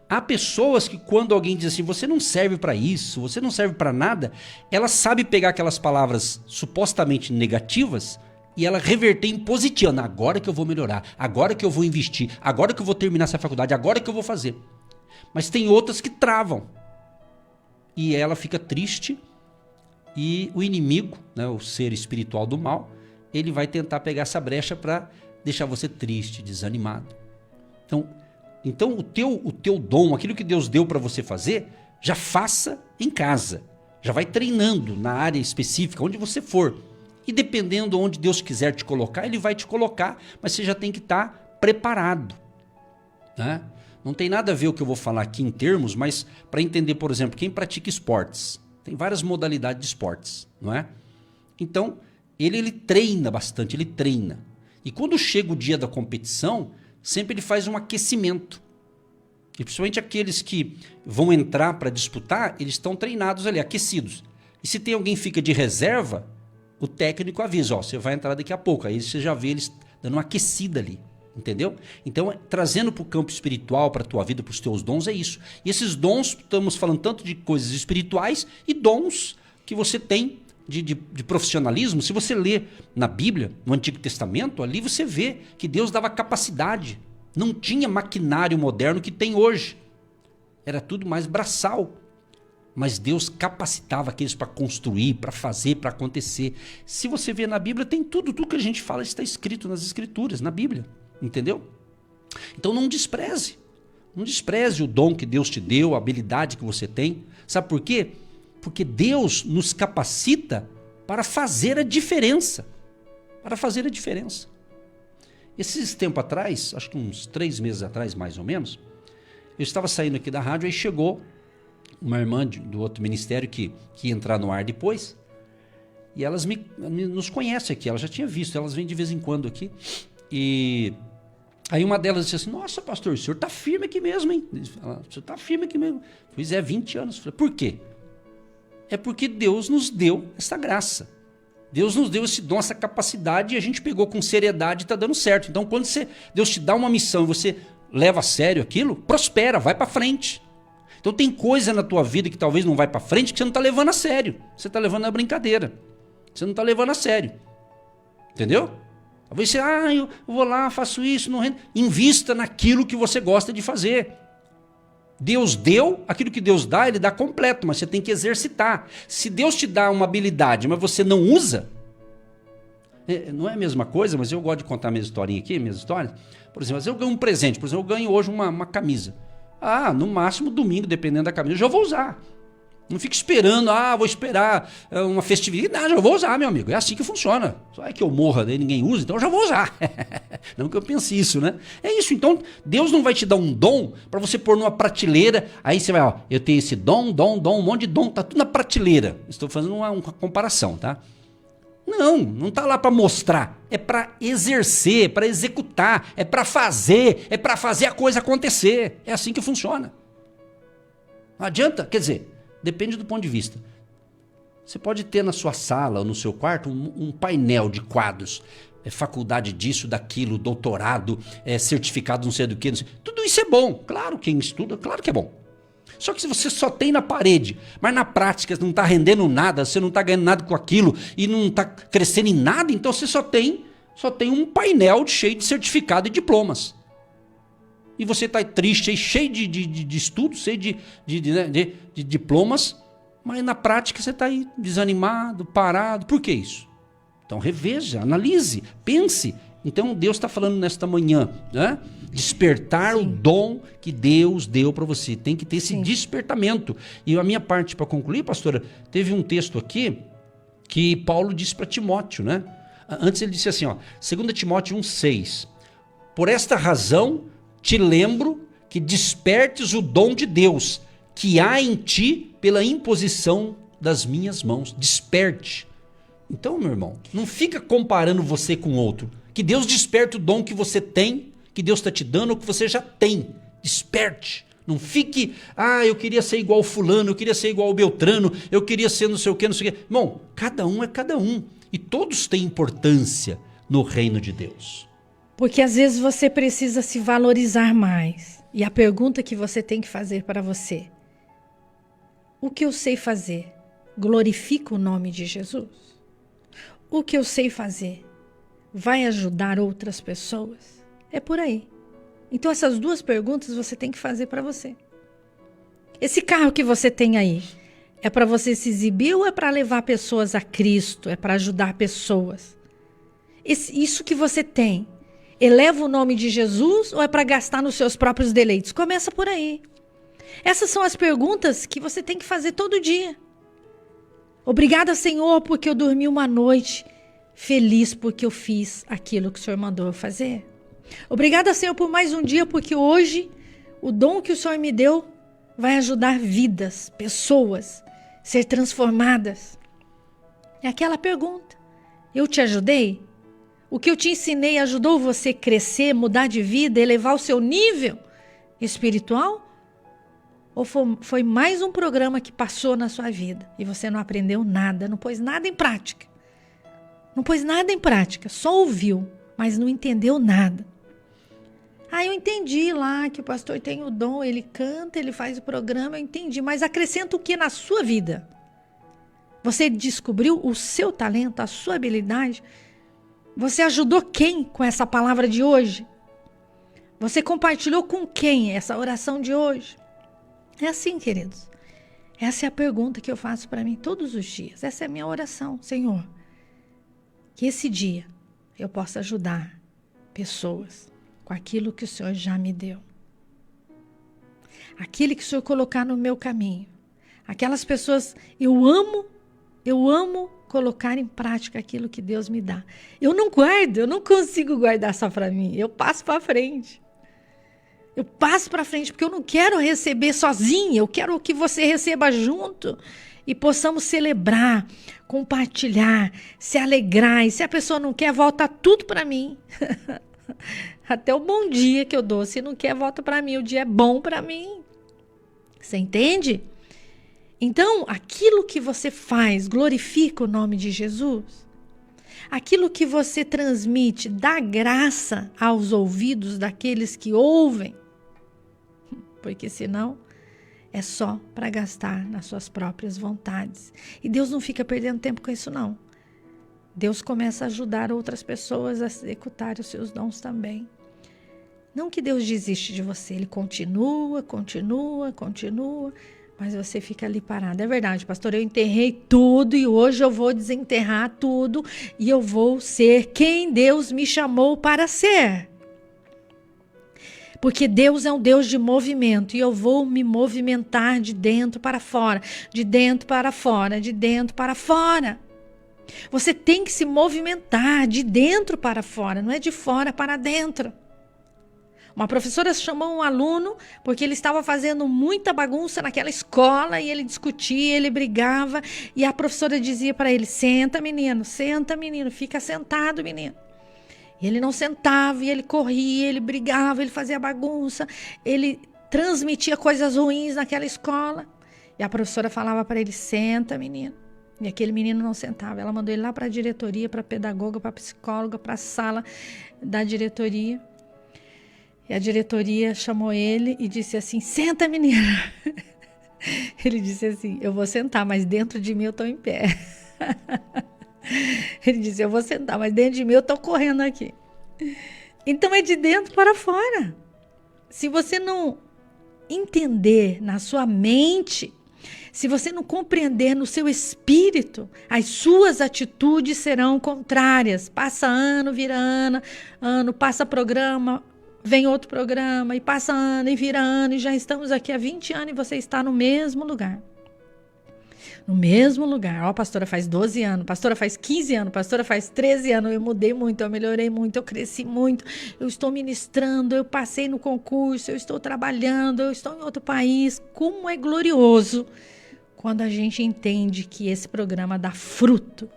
Há pessoas que quando alguém diz assim, você não serve para isso, você não serve para nada, ela sabe pegar aquelas palavras supostamente negativas e ela reverter em positivo. Agora que eu vou melhorar, agora que eu vou investir, agora que eu vou terminar essa faculdade, agora que eu vou fazer. Mas tem outras que travam. E ela fica triste e o inimigo, né, o ser espiritual do mal, ele vai tentar pegar essa brecha para deixar você triste, desanimado. Então o teu dom, aquilo que Deus deu para você fazer, já faça em casa. Já vai treinando na área específica, onde você for. E dependendo onde Deus quiser te colocar, Ele vai te colocar, mas você já tem que estar preparado. Né? Não tem nada a ver o que eu vou falar aqui em termos, mas para entender, por exemplo, quem pratica esportes. Tem várias modalidades de esportes, não é? Então, ele treina bastante, ele treina. E quando chega o dia da competição, sempre ele faz um aquecimento. E principalmente aqueles que vão entrar para disputar, eles estão treinados ali, aquecidos. E se tem alguém que fica de reserva, o técnico avisa, você vai entrar daqui a pouco. Aí você já vê eles dando uma aquecida ali, entendeu? Então, trazendo para o campo espiritual, para a tua vida, para os teus dons, é isso. E esses dons, estamos falando tanto de coisas espirituais e dons que você tem de profissionalismo. Se você lê na Bíblia, no Antigo Testamento, ali você vê que Deus dava capacidade. Não tinha maquinário moderno que tem hoje. Era tudo mais braçal. Mas Deus capacitava aqueles para construir, para fazer, para acontecer. Se você vê na Bíblia, tem tudo que a gente fala está escrito nas Escrituras, na Bíblia. Entendeu? Então não despreze. Não despreze o dom que Deus te deu, a habilidade que você tem. Sabe por quê? Porque Deus nos capacita para fazer a diferença. Para fazer a diferença. Esses tempos atrás, acho que uns 3 meses atrás, mais ou menos, eu estava saindo aqui da rádio, aí chegou uma irmã do outro ministério que ia entrar no ar depois, e elas nos conhecem aqui, ela já tinha visto, elas vêm de vez em quando aqui, e aí uma delas disse assim, nossa pastor, o senhor está firme aqui mesmo, hein? O senhor está firme aqui mesmo. Pois é, 20 anos. Falei, por quê? É porque Deus nos deu essa graça. Deus nos deu esse dom, essa capacidade, e a gente pegou com seriedade e está dando certo. Então quando Deus te dá uma missão e você leva a sério aquilo, prospera, vai para frente. Então tem coisa na tua vida que talvez não vai para frente que você não está levando a sério. Você está levando na brincadeira. Você não está levando a sério. Entendeu? Talvez você, eu vou lá, faço isso, não rendo. Invista naquilo que você gosta de fazer. Deus deu, aquilo que Deus dá, Ele dá completo, mas você tem que exercitar. Se Deus te dá uma habilidade, mas você não usa, não é a mesma coisa, mas eu gosto de contar minhas historinhas aqui, minhas histórias. Por exemplo, eu ganho um presente, por exemplo, eu ganho hoje uma camisa. No máximo domingo, dependendo da camisa, eu já vou usar. Não fico esperando, vou esperar uma festividade, eu vou usar, meu amigo. É assim que funciona. Só é que eu morra, daí ninguém usa, então eu já vou usar. Não que eu pense isso, né? É isso, então Deus não vai te dar um dom para você pôr numa prateleira, aí você vai, eu tenho esse dom, um monte de dom, tá tudo na prateleira. Estou fazendo uma comparação, tá? Não tá lá para mostrar, é para exercer, para executar, é para fazer a coisa acontecer. É assim que funciona. Não adianta, quer dizer, depende do ponto de vista. Você pode ter na sua sala ou no seu quarto um painel de quadros, faculdade disso, daquilo, doutorado, certificado não sei do que, tudo isso é bom. Claro, quem estuda, claro que é bom. Só que se você só tem na parede, mas na prática não está rendendo nada, você não está ganhando nada com aquilo e não está crescendo em nada, então você só tem um painel cheio de certificado e diplomas. E você está triste, cheio de estudos, cheio de diplomas, mas na prática você está aí desanimado, parado. Por que isso? Então reveja, analise, pense. Então Deus está falando nesta manhã, né? Despertar o dom que Deus deu para você. Tem que ter esse despertamento. E a minha parte para concluir, pastora, teve um texto aqui que Paulo disse para Timóteo, né? Antes ele disse assim, 2 Timóteo 1,6. Por esta razão te lembro que despertes o dom de Deus que há em ti pela imposição das minhas mãos. Desperte. Então, meu irmão, não fica comparando você com outro. Que Deus desperte o dom que você tem, que Deus está te dando, ou que você já tem. Desperte. Não fique, eu queria ser igual fulano, eu queria ser igual Beltrano, eu queria ser não sei o que, não sei o que. Irmão, cada um é cada um. E todos têm importância no reino de Deus. Porque às vezes você precisa se valorizar mais. E a pergunta que você tem que fazer para você: o que eu sei fazer glorifica o nome de Jesus? O que eu sei fazer vai ajudar outras pessoas? É por aí. Então essas duas perguntas você tem que fazer para você. Esse carro que você tem aí, é para você se exibir ou é para levar pessoas a Cristo? É para ajudar pessoas? Isso que você tem, eleva o nome de Jesus ou é para gastar nos seus próprios deleites? Começa por aí. Essas são as perguntas que você tem que fazer todo dia. Obrigada, Senhor, porque eu dormi uma noite feliz porque eu fiz aquilo que o Senhor mandou eu fazer. Obrigada, Senhor, por mais um dia, porque hoje o dom que o Senhor me deu vai ajudar vidas, pessoas, ser transformadas. É aquela pergunta. Eu te ajudei? O que eu te ensinei ajudou você a crescer, mudar de vida, elevar o seu nível espiritual? Ou foi mais um programa que passou na sua vida e você não aprendeu nada, não pôs nada em prática? Não pôs nada em prática, só ouviu, mas não entendeu nada. Eu entendi lá que o pastor tem o dom, ele canta, ele faz o programa, eu entendi, mas acrescenta o que na sua vida? Você descobriu o seu talento, a sua habilidade? Você ajudou quem com essa palavra de hoje? Você compartilhou com quem essa oração de hoje? É assim, queridos. Essa é a pergunta que eu faço para mim todos os dias. Essa é a minha oração. Senhor, que esse dia eu possa ajudar pessoas com aquilo que o Senhor já me deu. Aquilo que o Senhor colocar no meu caminho. Aquelas pessoas, eu amo colocar em prática aquilo que Deus me dá. Eu não guardo, eu não consigo guardar só para mim. Eu passo para frente. Eu passo para frente porque eu não quero receber sozinha. Eu quero que você receba junto e possamos celebrar, compartilhar, se alegrar. E se a pessoa não quer, volta tudo para mim. Até o bom dia que eu dou. Se não quer, volta para mim. O dia é bom para mim. Você entende? Então, aquilo que você faz glorifica o nome de Jesus. Aquilo que você transmite dá graça aos ouvidos daqueles que ouvem. Porque senão é só para gastar nas suas próprias vontades. E Deus não fica perdendo tempo com isso, não. Deus começa a ajudar outras pessoas a executar os seus dons também. Não que Deus desiste de você, Ele continua, mas você fica ali parado. É verdade, pastor, eu enterrei tudo e hoje eu vou desenterrar tudo e eu vou ser quem Deus me chamou para ser. Porque Deus é um Deus de movimento e eu vou me movimentar de dentro para fora, de dentro para fora, de dentro para fora. Você tem que se movimentar de dentro para fora, não é de fora para dentro. Uma professora chamou um aluno porque ele estava fazendo muita bagunça naquela escola e ele discutia, ele brigava e a professora dizia para ele, senta menino, fica sentado menino. E ele não sentava, e ele corria, ele brigava, ele fazia bagunça, ele transmitia coisas ruins naquela escola. E a professora falava para ele, senta menino. E aquele menino não sentava. Ela mandou ele lá para a diretoria, para a pedagoga, para a psicóloga, para a sala da diretoria. E a diretoria chamou ele e disse assim, senta menino. Ele disse assim, eu vou sentar, mas dentro de mim eu estou em pé. Ele disse, eu vou sentar, mas dentro de mim eu estou correndo aqui. Então é de dentro para fora. Se você não entender na sua mente, se você não compreender no seu espírito, as suas atitudes serão contrárias. Passa ano, vira ano, passa programa, vem outro programa, e passa ano e vira ano, e já estamos aqui há 20 anos e você está no mesmo lugar. No mesmo lugar. Ó, pastora faz 12 anos, pastora faz 15 anos, pastora faz 13 anos. Eu mudei muito, eu melhorei muito, eu cresci muito. Eu estou ministrando, eu passei no concurso, eu estou trabalhando, eu estou em outro país. Como é glorioso quando a gente entende que esse programa dá frutos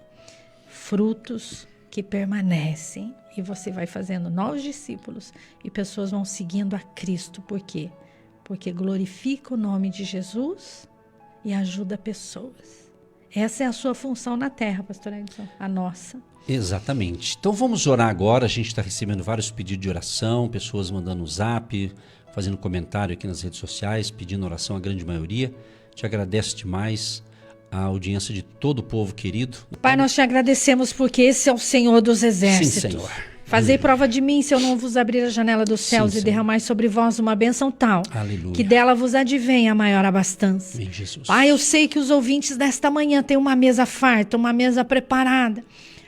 que permanecem. E você vai fazendo novos discípulos e pessoas vão seguindo a Cristo. Por quê? Porque glorifica o nome de Jesus e ajuda pessoas. Essa é a sua função na terra, pastor Edson, a nossa. Exatamente. Então vamos orar agora. A gente está recebendo vários pedidos de oração, pessoas mandando no zap, fazendo comentário aqui nas redes sociais, pedindo oração, a grande maioria. Te agradeço demais a audiência de todo o povo querido. Pai, nós te agradecemos porque esse é o Senhor dos exércitos. Sim, Senhor. Fazei prova de mim, se eu não vos abrir a janela dos céus. Sim, e derramar sobre vós uma bênção tal, aleluia, que dela vos advenha a maior abastança. Em Jesus. Pai, eu sei que os ouvintes desta manhã têm uma mesa farta, uma mesa preparada,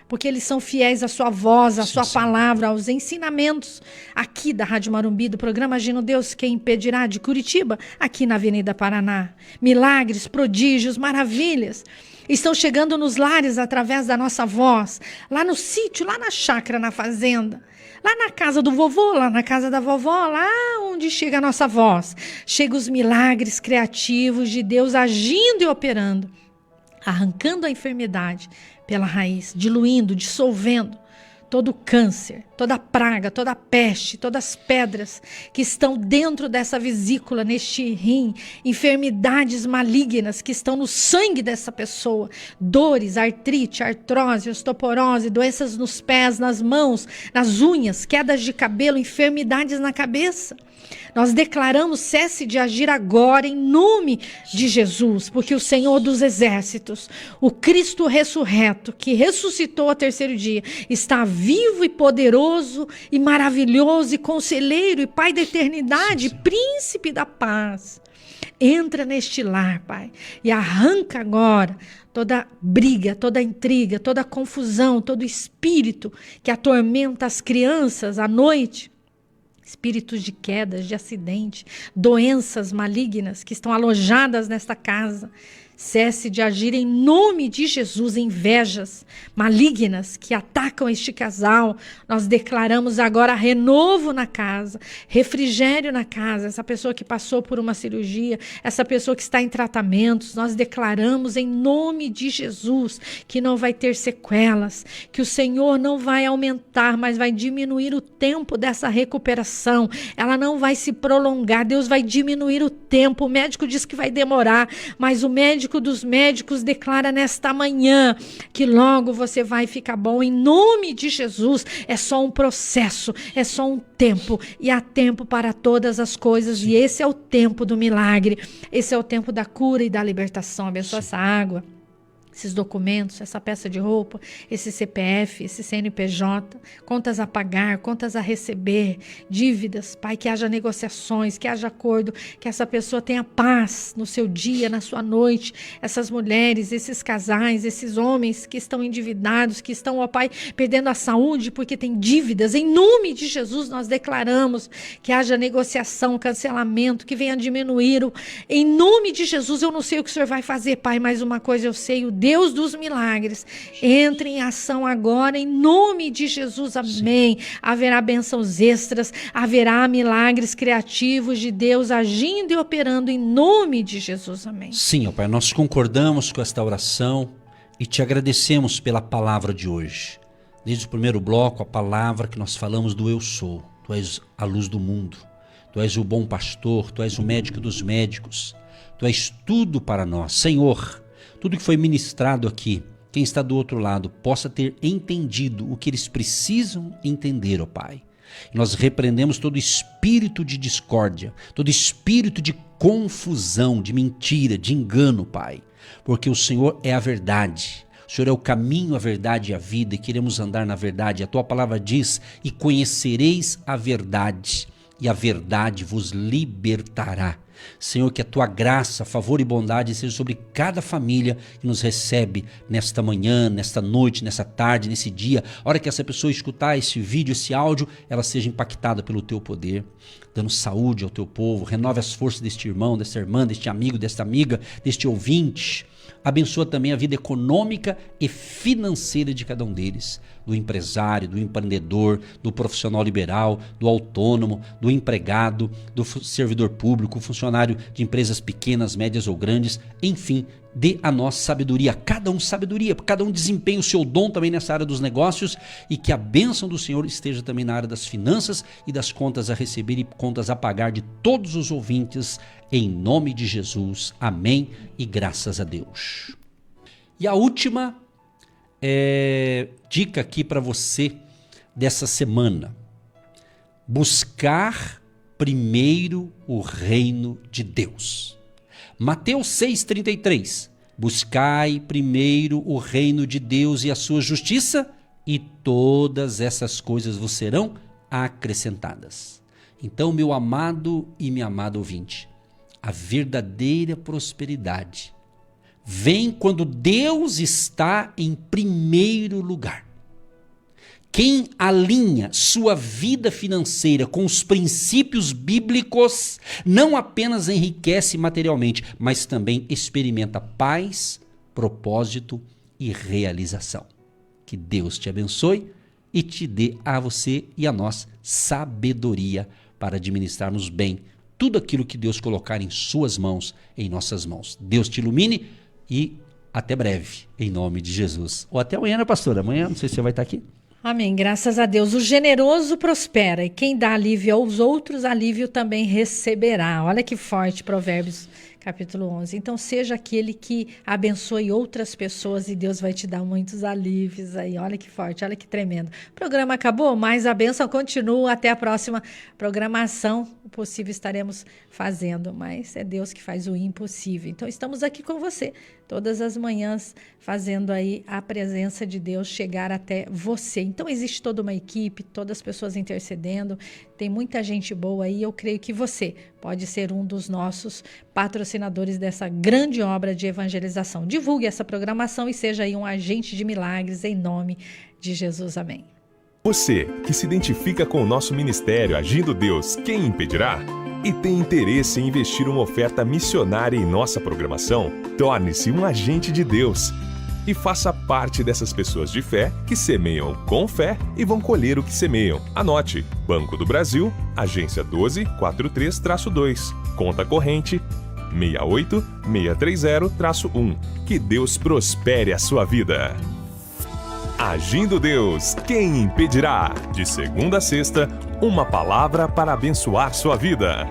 porque eles são fiéis à sua voz, à sua palavra, aos ensinamentos aqui da Rádio Marumbi, do programa Agindo Deus, Quem Impedirá, de Curitiba, aqui na Avenida Paraná. Milagres, prodígios, maravilhas estão chegando nos lares através da nossa voz, lá no sítio, lá na chácara, na fazenda, lá na casa do vovô, lá na casa da vovó, lá onde chega a nossa voz. Chegam os milagres criativos de Deus agindo e operando, arrancando a enfermidade pela raiz, diluindo, dissolvendo todo o câncer, toda a praga, toda a peste, todas as pedras que estão dentro dessa vesícula, neste rim, enfermidades malignas que estão no sangue dessa pessoa, dores, artrite, artrose, osteoporose, doenças nos pés, nas mãos, nas unhas, quedas de cabelo, enfermidades na cabeça. Nós declaramos cesse de agir agora em nome de Jesus, porque o Senhor dos Exércitos, o Cristo ressurreto, que ressuscitou ao terceiro dia, está vivo e poderoso e maravilhoso e conselheiro e Pai da eternidade, príncipe da paz. Entra neste lar, Pai, e arranca agora toda briga, toda intriga, toda confusão, todo espírito que atormenta as crianças à noite. Espíritos de quedas, de acidente, doenças malignas que estão alojadas nesta casa. Cesse de agir em nome de Jesus, invejas malignas que atacam este casal. Nós declaramos agora renovo na casa, refrigério na casa. Essa pessoa que passou por uma cirurgia, essa pessoa que está em tratamentos, nós declaramos em nome de Jesus que não vai ter sequelas, que o Senhor não vai aumentar, mas vai diminuir o tempo dessa recuperação. Ela não vai se prolongar, Deus vai diminuir o tempo. O médico diz que vai demorar, mas o médico dos médicos declara nesta manhã que logo você vai ficar bom em nome de Jesus. É só um processo, é só um tempo, e há tempo para todas as coisas. E esse é o tempo do milagre, esse é o tempo da cura e da libertação. Abençoa essa água, esses documentos, essa peça de roupa, esse CPF, esse CNPJ, contas a pagar, contas a receber, dívidas, Pai, que haja negociações, que haja acordo, que essa pessoa tenha paz no seu dia, na sua noite, essas mulheres, esses casais, esses homens que estão endividados, que estão, ó Pai, perdendo a saúde porque tem dívidas, em nome de Jesus nós declaramos que haja negociação, cancelamento, que venha diminuir, em nome de Jesus. Eu não sei o que o Senhor vai fazer, Pai, mas uma coisa eu sei, o Deus dos milagres, entre em ação agora, em nome de Jesus, amém. Haverá bênçãos extras, haverá milagres criativos de Deus agindo e operando em nome de Jesus, amém. Sim, ó Pai, nós concordamos com esta oração e te agradecemos pela palavra de hoje. Desde o primeiro bloco, a palavra que nós falamos do eu sou. Tu és a luz do mundo, tu és o bom pastor, tu és o médico dos médicos, tu és tudo para nós, Senhor. Tudo que foi ministrado aqui, quem está do outro lado possa ter entendido o que eles precisam entender, ó Pai. E nós repreendemos todo espírito de discórdia, todo espírito de confusão, de mentira, de engano, Pai. Porque o Senhor é a verdade. O Senhor é o caminho, a verdade e a vida, e queremos andar na verdade. A Tua palavra diz, e conhecereis a verdade, e a verdade vos libertará. Senhor, que a Tua graça, favor e bondade seja sobre cada família que nos recebe nesta manhã, nesta noite, nessa tarde, nesse dia. A hora que essa pessoa escutar esse vídeo, esse áudio, ela seja impactada pelo Teu poder, dando saúde ao Teu povo. Renove as forças deste irmão, desta irmã, deste amigo, desta amiga, deste ouvinte. Abençoa também a vida econômica e financeira de cada um deles, do empresário, do empreendedor, do profissional liberal, do autônomo, do empregado, do servidor público, funcionário de empresas pequenas, médias ou grandes, enfim, dê a nós sabedoria, cada um desempenhe o seu dom também nessa área dos negócios, e que a bênção do Senhor esteja também na área das finanças e das contas a receber e contas a pagar de todos os ouvintes, em nome de Jesus, amém e graças a Deus. E a última dica aqui para você dessa semana: buscar primeiro o reino de Deus. Mateus 6,33, buscai primeiro o reino de Deus e a sua justiça, e todas essas coisas vos serão acrescentadas. Então, meu amado e minha amada ouvinte, a verdadeira prosperidade vem quando Deus está em primeiro lugar. Quem alinha sua vida financeira com os princípios bíblicos não apenas enriquece materialmente, mas também experimenta paz, propósito e realização. Que Deus te abençoe e te dê a você e a nós sabedoria para administrarmos bem tudo aquilo que Deus colocar em suas mãos, em nossas mãos. Deus te ilumine e até breve, em nome de Jesus. Ou até amanhã, né, pastor? Amanhã, não sei se você vai estar aqui. Amém, graças a Deus. O generoso prospera e quem dá alívio aos outros, alívio também receberá. Olha que forte, Provérbios capítulo 11. Então seja aquele que abençoe outras pessoas e Deus vai te dar muitos alívios aí. Olha que forte, olha que tremendo. O programa acabou, mas a bênção continua. Até a próxima programação. O possível estaremos fazendo, mas é Deus que faz o impossível. Então estamos aqui com você todas as manhãs fazendo aí a presença de Deus chegar até você. Então existe toda uma equipe, todas as pessoas intercedendo, tem muita gente boa aí. Eu creio que você pode ser um dos nossos patrocinadores dessa grande obra de evangelização. Divulgue essa programação e seja aí um agente de milagres em nome de Jesus. Amém. Você que se identifica com o nosso ministério Agindo Deus, quem impedirá? E tem interesse em investir uma oferta missionária em nossa programação? Torne-se um agente de Deus e faça parte dessas pessoas de fé que semeiam com fé e vão colher o que semeiam. Anote: Banco do Brasil, agência 1243-2, conta corrente 68630-1. Que Deus prospere a sua vida. Agindo Deus, quem impedirá? De segunda a sexta, uma palavra para abençoar sua vida.